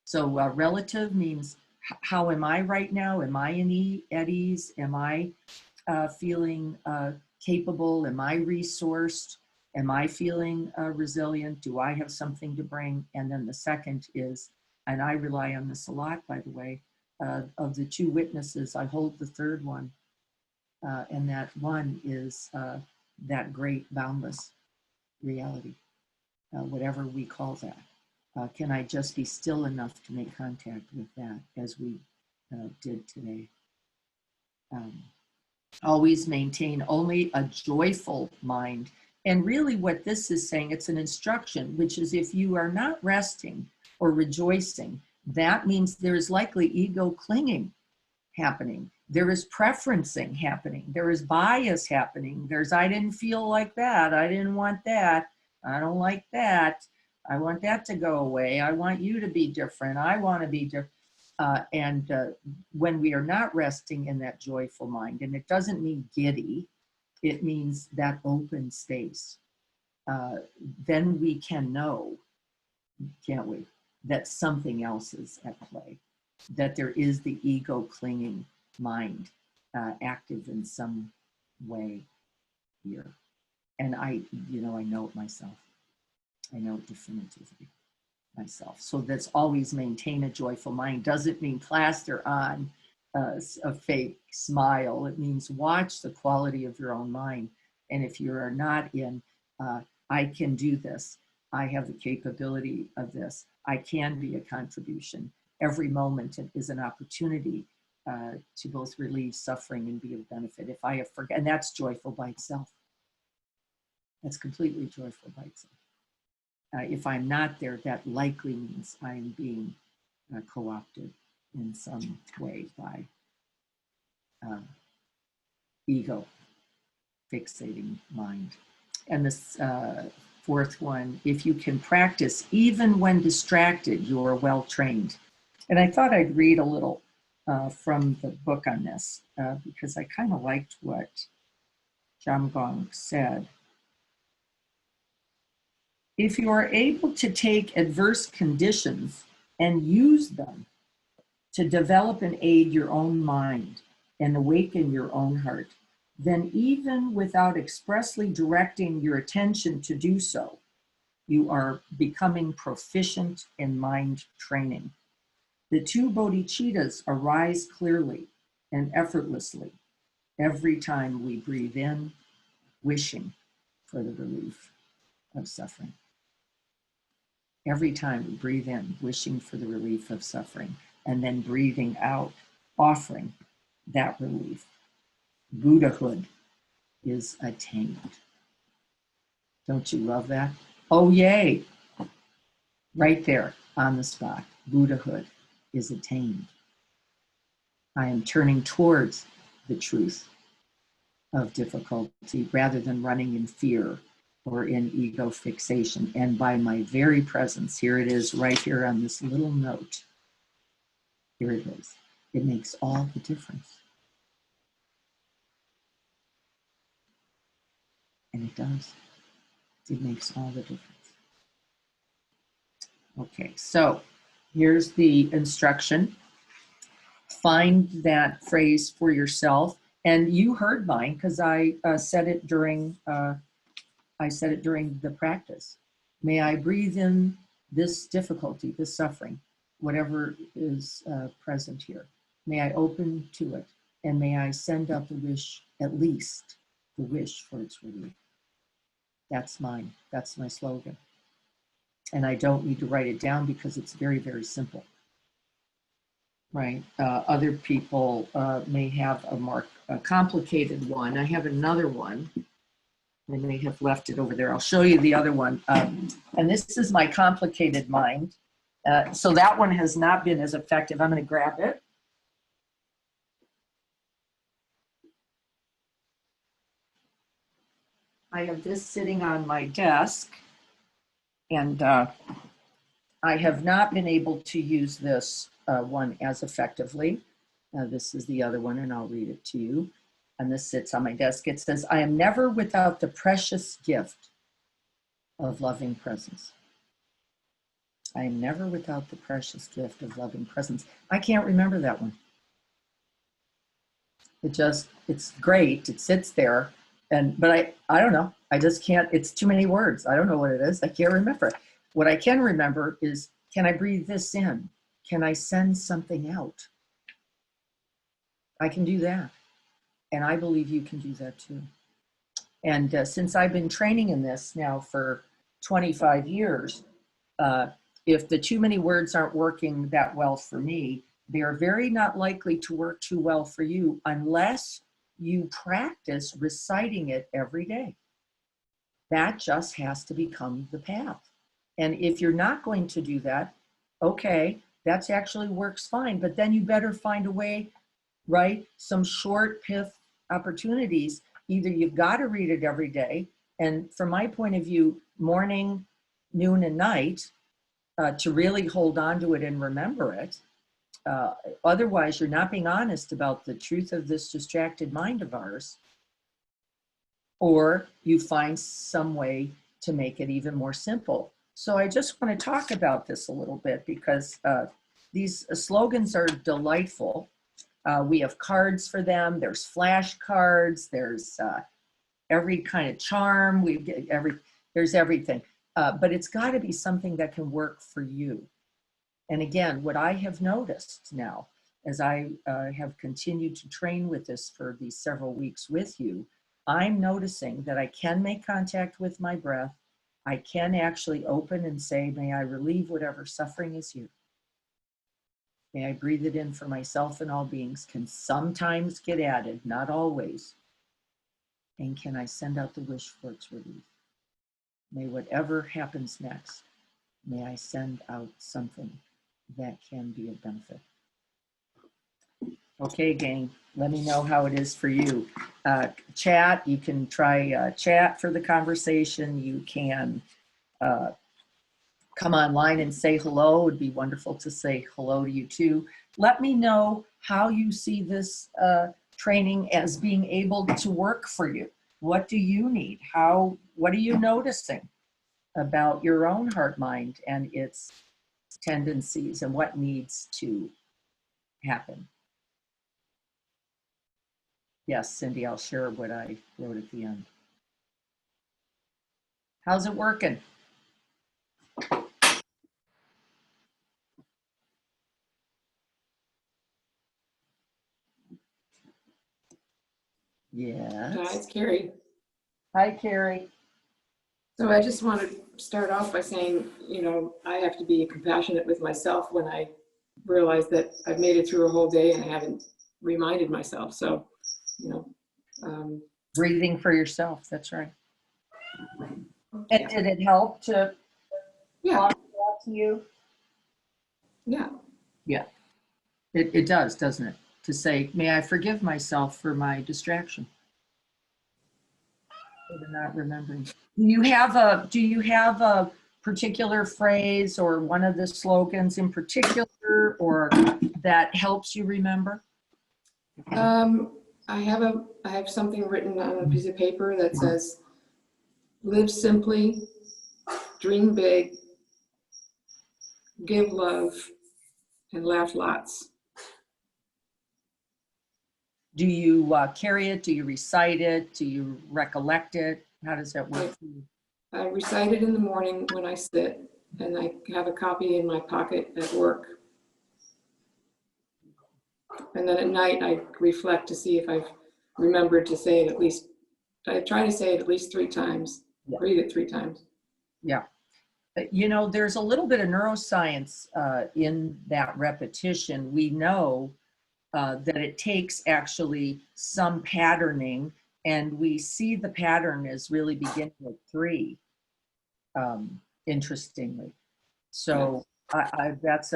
So relative means how am I right now? Am I at ease? Am I feeling capable? Am I resourced? Am I feeling resilient? Do I have something to bring? And then the second is, and I rely on this a lot, by the way, of the two witnesses, I hold the third one. And that one is that great boundless reality, whatever we call that. Can I just be still enough to make contact with that as we did today? Always maintain only a joyful mind. And really what this is saying, it's an instruction, which is if you are not resting or rejoicing, that means there is likely ego clinging happening. There is preferencing happening. There is bias happening. There's, I didn't feel like that. I didn't want that. I don't like that. I want that to go away. I want you to be different. I want to be different. When we are not resting in that joyful mind, and it doesn't mean giddy, it means that open space, then we can know, can't we, that something else is at play, that there is the ego clinging mind active in some way here. And I know it myself. I know it definitively myself. So that's always maintain a joyful mind. Doesn't mean plaster on a fake smile. It means watch the quality of your own mind. And if you are not in, I can do this. I have the capability of this. I can be a contribution. Every moment is an opportunity to both relieve suffering and be of benefit. If I have forgotten, and that's joyful by itself. That's completely joyful by itself. If I'm not there, that likely means I am being co-opted in some way by ego fixating mind. And this fourth one, if you can practice even when distracted, you are well trained. And I thought I'd read a little from the book on this because I kind of liked what Jamgong said. If you are able to take adverse conditions and use them to develop and aid your own mind and awaken your own heart, then even without expressly directing your attention to do so, you are becoming proficient in mind training. The two bodhicittas arise clearly and effortlessly every time we breathe in, wishing for the relief of suffering. Every time we breathe in, wishing for the relief of suffering, and then breathing out, offering that relief. Buddhahood is attained. Don't you love that? Oh, yay. Right there on the spot. Buddhahood is attained. I am turning towards the truth of difficulty rather than running in fear or in ego fixation. And by my very presence, here it is right here on this little note. Here it is. It makes all the difference. And it does. It makes all the difference. Okay, so here's the instruction. Find that phrase for yourself. And you heard mine because I said it during the practice. May I breathe in this difficulty, this suffering, whatever is present here. May I open to it, and may I send out the wish, at least the wish for its relief. That's mine. That's my slogan. And I don't need to write it down because it's very, very simple. Right. Other people may have a more complicated one. I have another one. I may have left it over there. I'll show you the other one. And this is my complicated mind. So that one has not been as effective. I'm going to grab it. I have this sitting on my desk, and I have not been able to use this one as effectively. This is the other one, and I'll read it to you. And this sits on my desk. It says, I am never without the precious gift of loving presence. I am never without the precious gift of loving presence. I can't remember that one. It's great. It sits there. But I don't know. I just can't, it's too many words. I don't know what it is. I can't remember it. What I can remember is, can I breathe this in? Can I send something out? I can do that. And I believe you can do that too. And since I've been training in this now for 25 years, if the too many words aren't working that well for me, they are very not likely to work too well for you unless you practice reciting it every day. That just has to become the path. And if you're not going to do that, okay, that actually works fine, but then you better find a way, right? Some short pith opportunities. Either you've got to read it every day, and from my point of view, morning, noon, and night, to really hold on to it and remember it. Otherwise, you're not being honest about the truth of this distracted mind of ours. Or you find some way to make it even more simple. So I just want to talk about this a little bit because these slogans are delightful. We have cards for them. There's flashcards. There's every kind of charm. There's everything. But it's got to be something that can work for you. And again, what I have noticed now, as I have continued to train with this for these several weeks with you, I'm noticing that I can make contact with my breath. I can actually open and say, may I relieve whatever suffering is here. May I breathe it in for myself and all beings, can sometimes get added, not always. And can I send out the wish for its relief? May whatever happens next, may I send out something that can be of benefit. Okay, gang, let me know how it is for you. Chat, you can try chat for the conversation. You can come online and say hello. It would be wonderful to say hello to you too. Let me know how you see this training as being able to work for you. What do you need? What are you noticing about your own heart mind and its tendencies and what needs to happen? Yes, Cindy, I'll share what I wrote at the end. How's it working? Hi, Yes. it's Carrie. Hi, Carrie. So I just want to start off by saying, I have to be compassionate with myself when I realize that I've made it through a whole day and I haven't reminded myself. So, Breathing for yourself. That's right. And yeah, did it help to yeah, talk that to you? yeah, Yeah, it does, doesn't it? To say, may I forgive myself for my distraction, for the not remembering. Do you have a particular phrase or one of the slogans in particular, or that helps you remember? I have something written on a piece of paper that says, live simply, dream big, give love, and laugh lots. Do you carry it? Do you recite it? Do you recollect it? How does that work for you? I recite it in the morning when I sit, and I have a copy in my pocket at work. And then at night, I reflect to see if I've remembered to say it at least, I try to say it at least 3 times, Yeah. read it 3 times. Yeah. There's a little bit of neuroscience in that repetition. We know that it takes actually some patterning, and we see the pattern as really beginning at 3, interestingly. So that's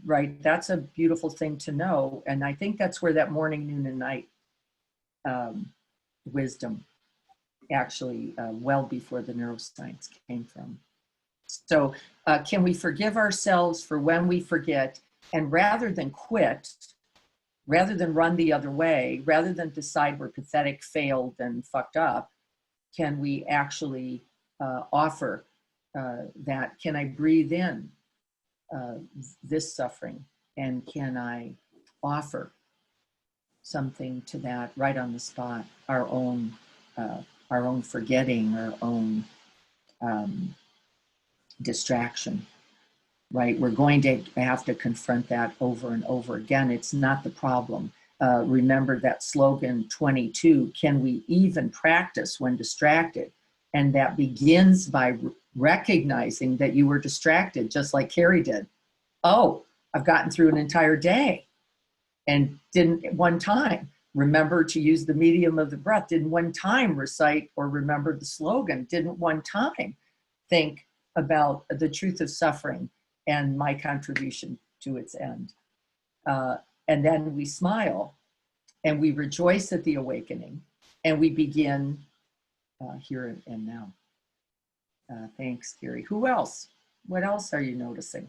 right, that's a beautiful thing to know. And I think that's where that morning, noon, and night wisdom actually well before the neuroscience came from. So can we forgive ourselves for when we forget, and rather than quit, rather than run the other way, rather than decide we're pathetic, failed, and fucked up, can we actually offer that? Can I breathe in this suffering, and can I offer something to that right on the spot? Our own forgetting, our own distraction. Right? We're going to have to confront that over and over again. It's not the problem. Remember that slogan 22, can we even practice when distracted? And that begins by recognizing that you were distracted, just like Carrie did. Oh, I've gotten through an entire day and didn't one time remember to use the medium of the breath, didn't one time recite or remember the slogan, didn't one time think about the truth of suffering and my contribution to its end. And then we smile and we rejoice at the awakening, and we begin here and now. Thanks, Gary. Who else? What else are you noticing?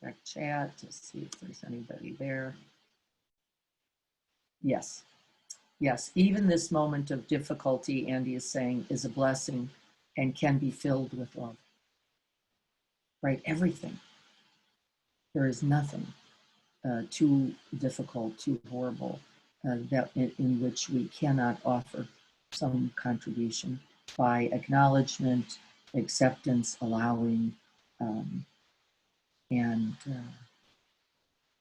Check chat to see if there's anybody there. Yes, yes. Even this moment of difficulty, Andy is saying, is a blessing and can be filled with love. Right? Everything. There is nothing too difficult, too horrible, that in which we cannot offer some contribution by acknowledgement, acceptance, allowing, and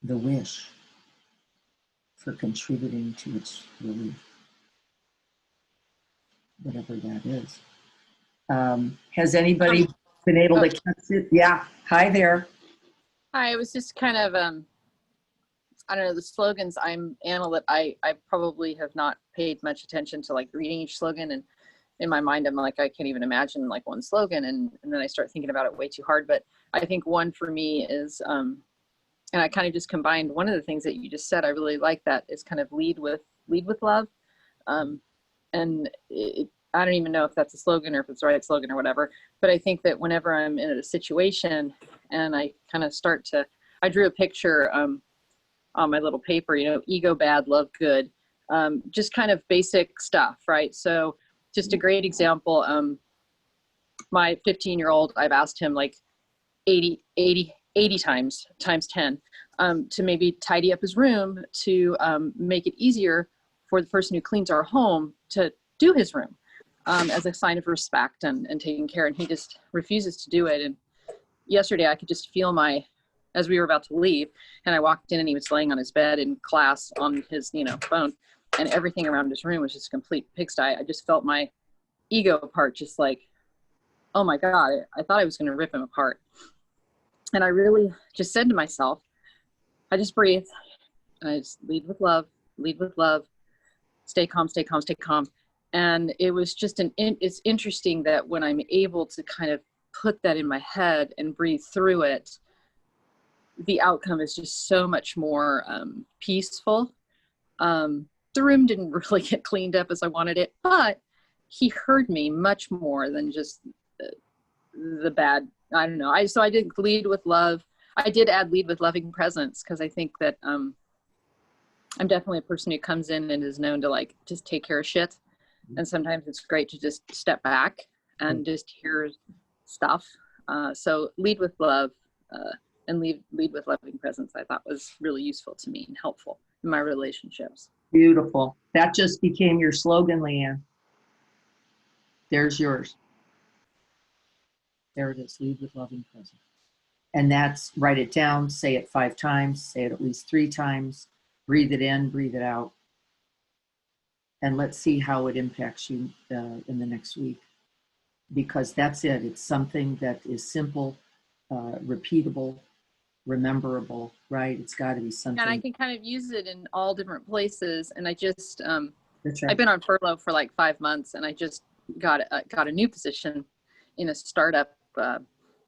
the wish for contributing to its relief, whatever that is. Has anybody been able to catch it. Yeah. Hi there. Hi, it was just kind of, I don't know, the slogans I probably have not paid much attention to like reading each slogan. And in my mind, I'm like, I can't even imagine like one slogan. And then I start thinking about it way too hard. But I think one for me is, and I kind of just combined one of the things that you just said. I really like that is kind of lead with love. And I don't even know if that's a slogan or if it's the right slogan or whatever, but I think that whenever I'm in a situation and I kind of I drew a picture on my little paper, ego bad, love good, just kind of basic stuff, right? So just a great example, my 15-year-old, I've asked him like 80 times 10 to maybe tidy up his room to make it easier for the person who cleans our home to do his room as a sign of respect and taking care. And he just refuses to do it. And yesterday I could just feel as we were about to leave, and I walked in and he was laying on his bed in class on his, phone, and everything around his room was just a complete pigsty. I just felt my ego part just like, oh my God, I thought I was going to rip him apart. And I really just said to myself, I just breathe and I just lead with love, stay calm, stay calm, stay calm. And it was just it's interesting that when I'm able to kind of put that in my head and breathe through it, the outcome is just so much more peaceful. The room didn't really get cleaned up as I wanted it, but he heard me much more than just the bad. I don't know. So I did lead with love. I did add lead with loving presence, because I think that I'm definitely a person who comes in and is known to like just take care of shit. And sometimes it's great to just step back and just hear stuff. So lead with love and lead with loving presence, I thought was really useful to me and helpful in my relationships. Beautiful. That just became your slogan, Leanne. There's yours. There it is. Lead with loving presence. And that's, write it down, say it 5 times, say it at least 3 times, breathe it in, breathe it out. And let's see how it impacts you in the next week. Because that's it. It's something that is simple, repeatable, rememberable, right? It's got to be something. And I can kind of use it in all different places. And I just, That's right. I've been on furlough for like 5 months, and I just got a new position in a startup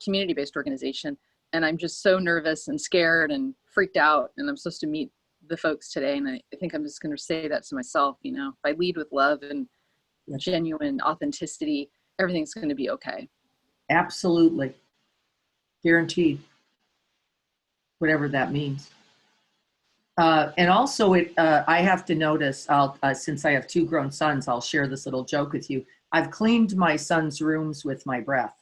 community-based organization. And I'm just so nervous and scared and freaked out. And I'm supposed to meet the folks today. And I think I'm just going to say that to myself, if I lead with love and genuine authenticity, everything's going to be okay. Absolutely. Guaranteed. Whatever that means. And also I have to notice, since I have 2 grown sons, I'll share this little joke with you. I've cleaned my son's rooms with my breath.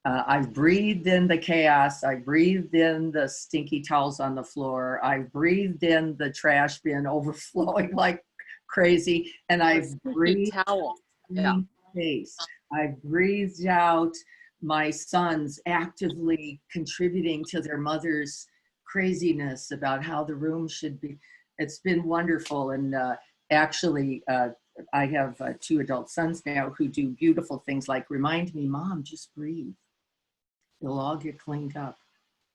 I've breathed in the chaos. I breathed in the stinky towels on the floor. I breathed in the trash bin overflowing like crazy. And I've breathed towel. Yeah. Face. I breathed out my sons actively contributing to their mother's craziness about how the room should be. It's been wonderful. And actually, I have 2 adult sons now who do beautiful things like remind me, Mom, just breathe. It'll all get cleaned up.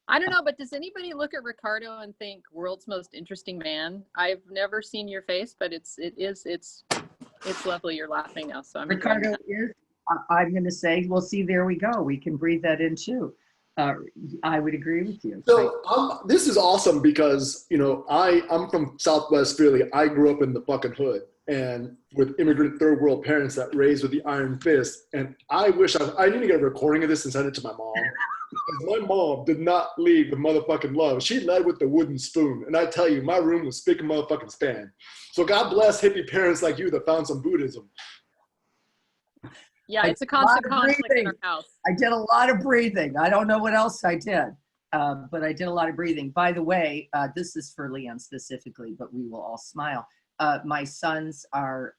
I don't know, but does anybody look at Ricardo and think world's most interesting man? I've never seen your face, but it's lovely. You're laughing now, so I'm Ricardo is. I'm going to say, well, see, there we go. We can breathe that in too. I would agree with you. So this is awesome because, I'm from Southwest Philly. I grew up in the fucking hood and with immigrant third world parents that raised with the iron fist. And I wish I need to get a recording of this and send it to my mom. Because my mom did not lead with motherfucking love. She led with the wooden spoon. And I tell you, my room was spick and motherfucking span. So God bless hippie parents like you that found some Buddhism. Yeah, it's a constant conflict in our house. I did a lot of breathing. I don't know what else I did, but I did a lot of breathing. By the way, this is for Leanne specifically, but we will all smile. My sons are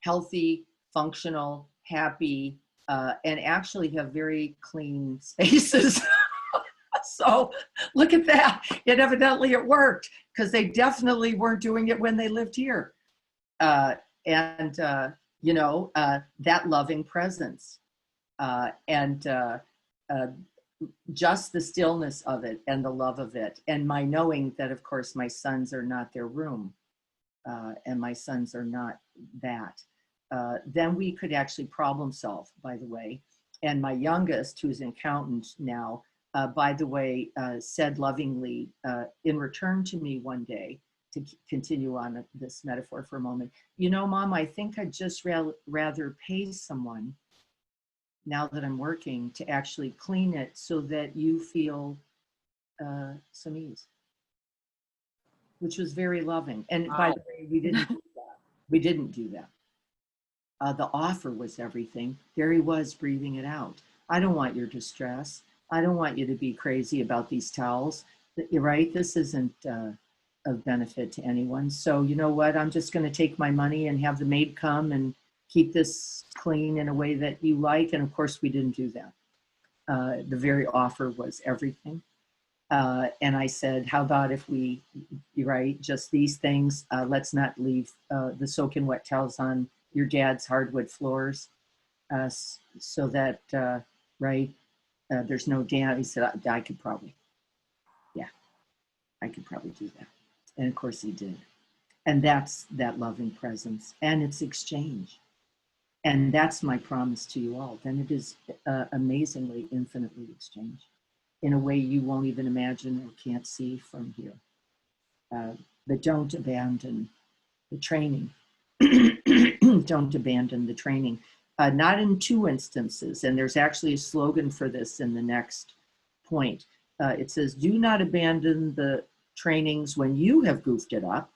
healthy, functional, happy, and actually have very clean spaces. So look at that. Evidently it worked because they definitely weren't doing it when they lived here. That loving presence. and just the stillness of it and the love of it, and my knowing that, of course, my sons are not their room, and my sons are not that. Then we could actually problem solve, by the way. And my youngest, who's an accountant now, by the way, said lovingly in return to me one day, to continue on this metaphor for a moment, you know, Mom, I think I'd just rather pay someone now that I'm working to actually clean it so that you feel some ease, which was very loving. And by the way, we didn't do that. We didn't do that. The offer was everything. There he was breathing it out. I don't want your distress. I don't want you to be crazy about these towels. You're right. This isn't of benefit to anyone. So you know what? I'm just going to take my money and have the maid come and keep this clean in a way that you like. And of course, we didn't do that. The very offer was everything. And I said, how about if we, right, just these things, let's not leave the soaking wet towels on your dad's hardwood floors, so that, right, there's no damage. He said, I could probably, yeah, I could probably do that. And of course he did. And that's that loving presence, and it's exchange. And that's my promise to you all. Then it is amazingly, infinitely exchange in a way you won't even imagine or can't see from here. But don't abandon the training. Don't abandon the training. Not in two instances, and there's actually a slogan for this in the next point. It says, do not abandon the trainings when you have goofed it up,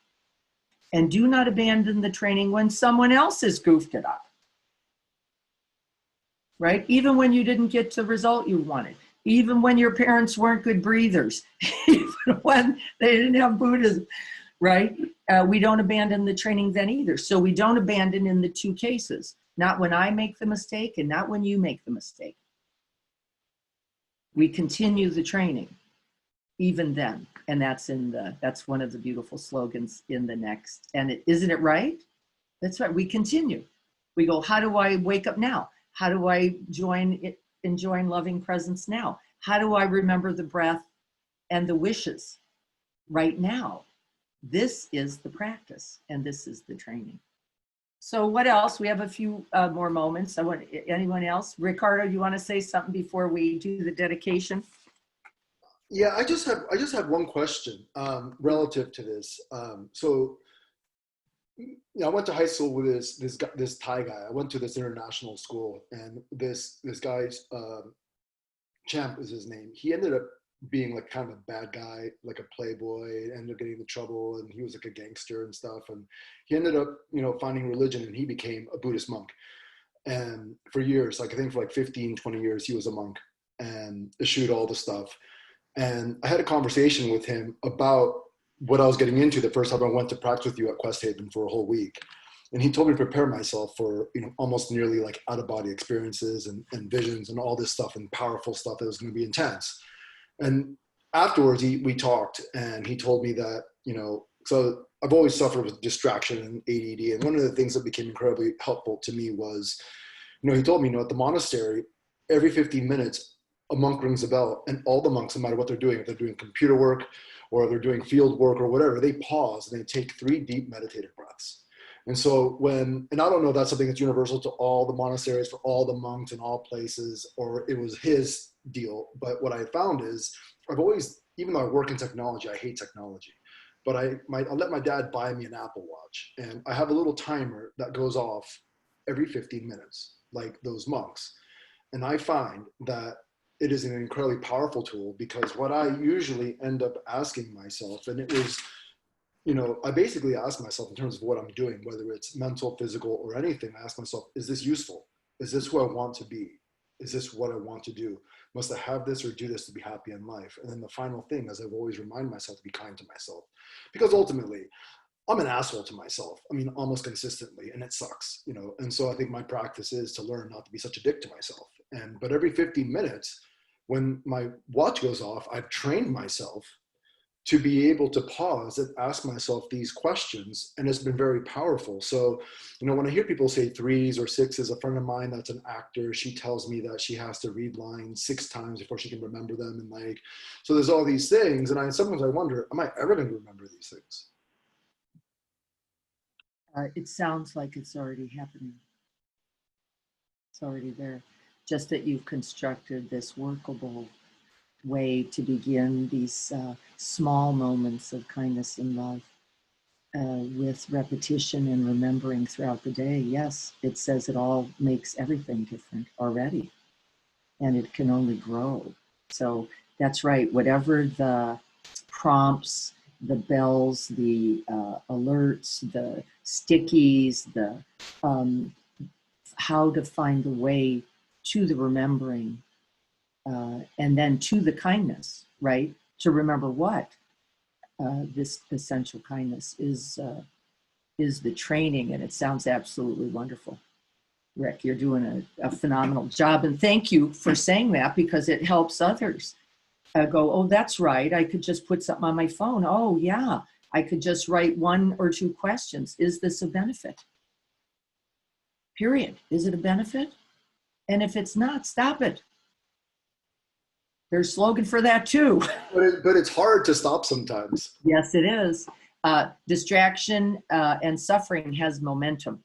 and do not abandon the training when someone else has goofed it up. Right? Even when you didn't get the result you wanted, even when your parents weren't good breathers, even when they didn't have Buddhism, right? We don't abandon the training then either. So we don't abandon in the two cases, not when I make the mistake and not when you make the mistake. We continue the training even then. And that's that's one of the beautiful slogans in the next. And isn't it right? That's right. We continue. We go, how do I wake up now? How do I enjoy loving presence now? How do I remember the breath and the wishes right now? This is the practice, and this is the training. So what else? We have a few more moments. Anyone else? Ricardo, you want to say something before we do the dedication? Yeah, I just have one question relative to this. So, you know, I went to high school with this Thai guy. I went to this international school, and this guy's Champ is his name. He ended up being like kind of a bad guy, like a playboy, ended up getting into trouble, and he was like a gangster and stuff. And he ended up, you know, finding religion, and he became a Buddhist monk. And for years, like I think for like 15, 20 years, he was a monk and eschewed all the stuff. And I had a conversation with him about what I was getting into the first time I went to practice with you at Quest Haven for a whole week. And he told me to prepare myself for, you know, almost nearly like out of body experiences and visions and all this stuff and powerful stuff that was going to be intense. And afterwards we talked, and he told me that, you know, so I've always suffered with distraction and ADD. And one of the things that became incredibly helpful to me was, you know, he told me, you know, at the monastery, every 15 minutes, a monk rings a bell, and all the monks, no matter what they're doing, if they're doing computer work or if they're doing field work or whatever, they pause and they take 3 deep meditative breaths. And so and I don't know if that's something that's universal to all the monasteries for all the monks in all places, or it was his deal. But what I found is I've always, even though I work in technology, I hate technology, but I'll let my dad buy me an Apple Watch, and I have a little timer that goes off every 15 minutes, like those monks. And I find that it is an incredibly powerful tool, because what I usually end up asking myself, and it was, you know, I basically ask myself in terms of what I'm doing, whether it's mental, physical, or anything, I ask myself, is this useful? Is this who I want to be? Is this what I want to do? Must I have this or do this to be happy in life? And then the final thing is I've always remind myself to be kind to myself, because ultimately I'm an asshole to myself. I mean, almost consistently, and it sucks, you know? And so I think my practice is to learn not to be such a dick to myself. But every 15 minutes when my watch goes off, I've trained myself to be able to pause and ask myself these questions. And it's been very powerful. So, you know, when I hear people say threes or sixes, a friend of mine that's an actor, she tells me that she has to read lines 6 times before she can remember them. And like, so there's all these things. And sometimes I wonder, am I ever going to remember these things? It sounds like it's already happening. It's already there. Just that you've constructed this workable way to begin these small moments of kindness and love with repetition and remembering throughout the day. Yes, it says it all makes everything different already, and it can only grow. So that's right. Whatever the prompts, the bells, the alerts, the stickies, the how to find the way to the remembering, and then to the kindness, right? To remember what this essential kindness is the training, and it sounds absolutely wonderful. Rick, you're doing a phenomenal job, and thank you for saying that, because it helps others go, oh, that's right. I could just put something on my phone. Oh, yeah. I could just write 1 or 2 questions. Is this a benefit? Period. Is it a benefit? And if it's not, stop it. There's a slogan for that too. But it's hard to stop sometimes. Yes, it is. Distraction and suffering has momentum.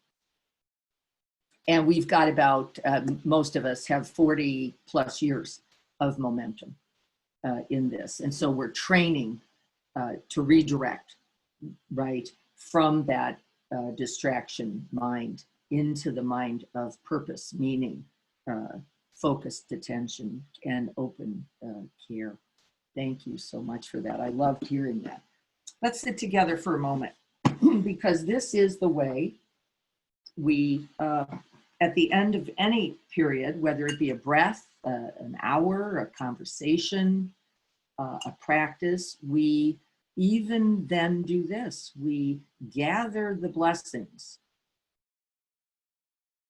And we've got about, most of us have 40 plus years of momentum in this. And so we're training to redirect, right, from that distraction mind into the mind of purpose, meaning, focused attention and open care. Thank you so much for that. I loved hearing that. Let's sit together for a moment, because this is the way we, at the end of any period, whether it be a breath, an hour, a conversation, a practice, we even then do this. We gather the blessings.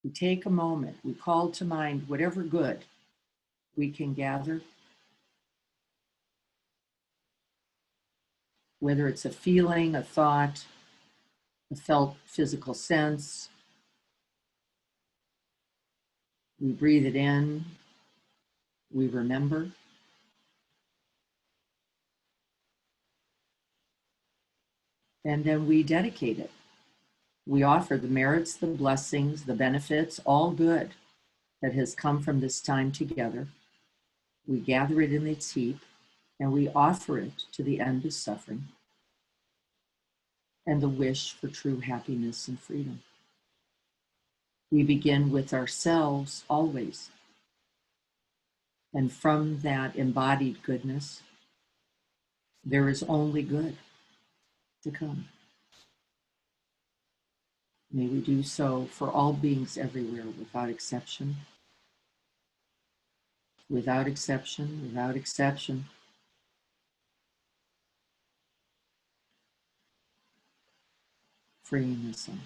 We take a moment, we call to mind whatever good we can gather, whether it's a feeling, a thought, a felt physical sense. We breathe it in, we remember. And then we dedicate it. We offer the merits, the blessings, the benefits, all good that has come from this time together. We gather it in its heap, and we offer it to the end of suffering and the wish for true happiness and freedom. We begin with ourselves always. And from that embodied goodness, there is only good to come. May we do so for all beings everywhere, without exception. Without exception, without exception. Freeing us all.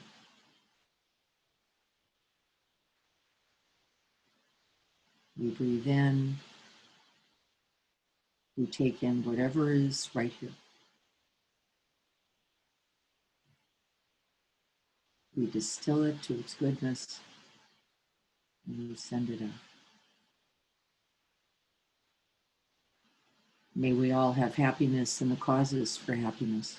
We breathe in. We take in whatever is right here. We distill it to its goodness, and we send it out. May we all have happiness and the causes for happiness.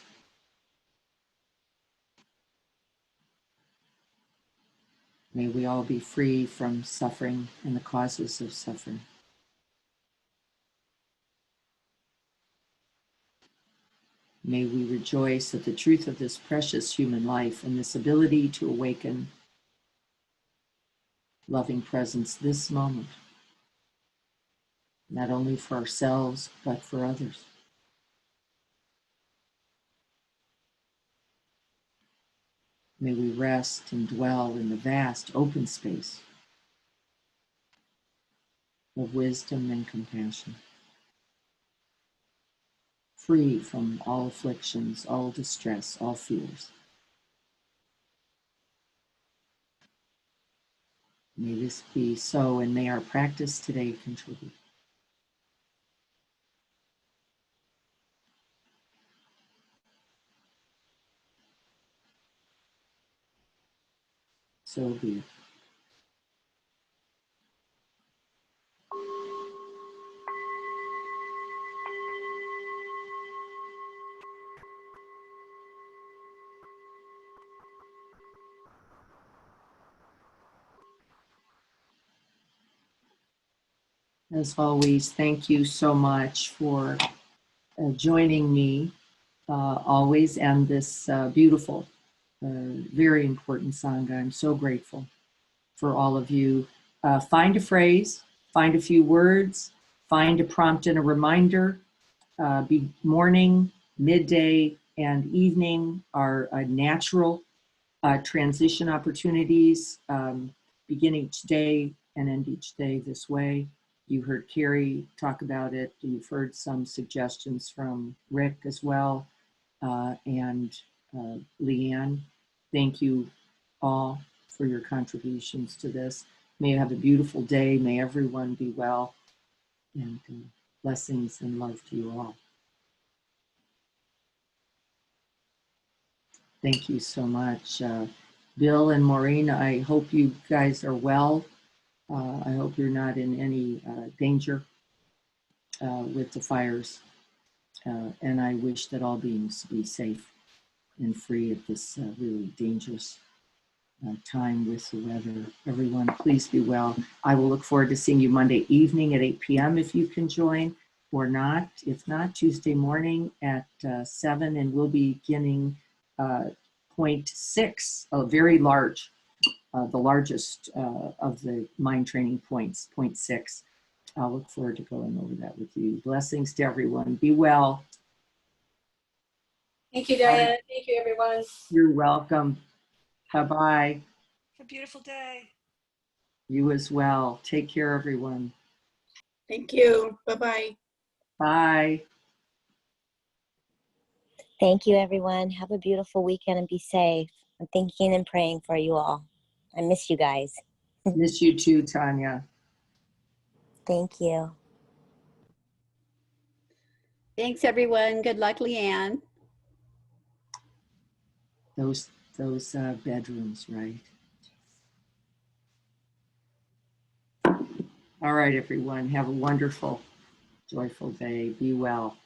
May we all be free from suffering and the causes of suffering. May we rejoice at the truth of this precious human life and this ability to awaken loving presence this moment, not only for ourselves, but for others. May we rest and dwell in the vast open space of wisdom and compassion, free from all afflictions, all distress, all fears. May this be so, and may our practice today contribute. So be it. As always, thank you so much for joining me always, and this beautiful, very important Sangha. I'm so grateful for all of you. Find a phrase, find a few words, find a prompt and a reminder. Be morning, midday, and evening are natural transition opportunities. Begin each day and end each day this way. You heard Carrie talk about it. You've heard some suggestions from Rick as well, and Leanne. Thank you all for your contributions to this. May you have a beautiful day. May everyone be well, and blessings and love to you all. Thank you so much. Bill and Maureen, I hope you guys are well. I hope you're not in any danger with the fires. And I wish that all beings be safe and free at this really dangerous time with the weather. Everyone, please be well. I will look forward to seeing you Monday evening at 8 p.m. if you can join, or not. If not, Tuesday morning at 7, and we'll be beginning point 6, very large, the largest of the mind training points, point 6. I'll look forward to going over that with you. Blessings to everyone. Be well. Thank you, Diane. Thank you, everyone. You're welcome. Bye-bye. Have a beautiful day. You as well. Take care, everyone. Thank you. Bye-bye. Bye. Thank you, everyone. Have a beautiful weekend and be safe. I'm thinking and praying for you all. I miss you guys. Miss you too, Tanya. Thank you. Thanks, everyone. Good luck, Leanne. Those bedrooms, right? All right, everyone. Have a wonderful, joyful day. Be well.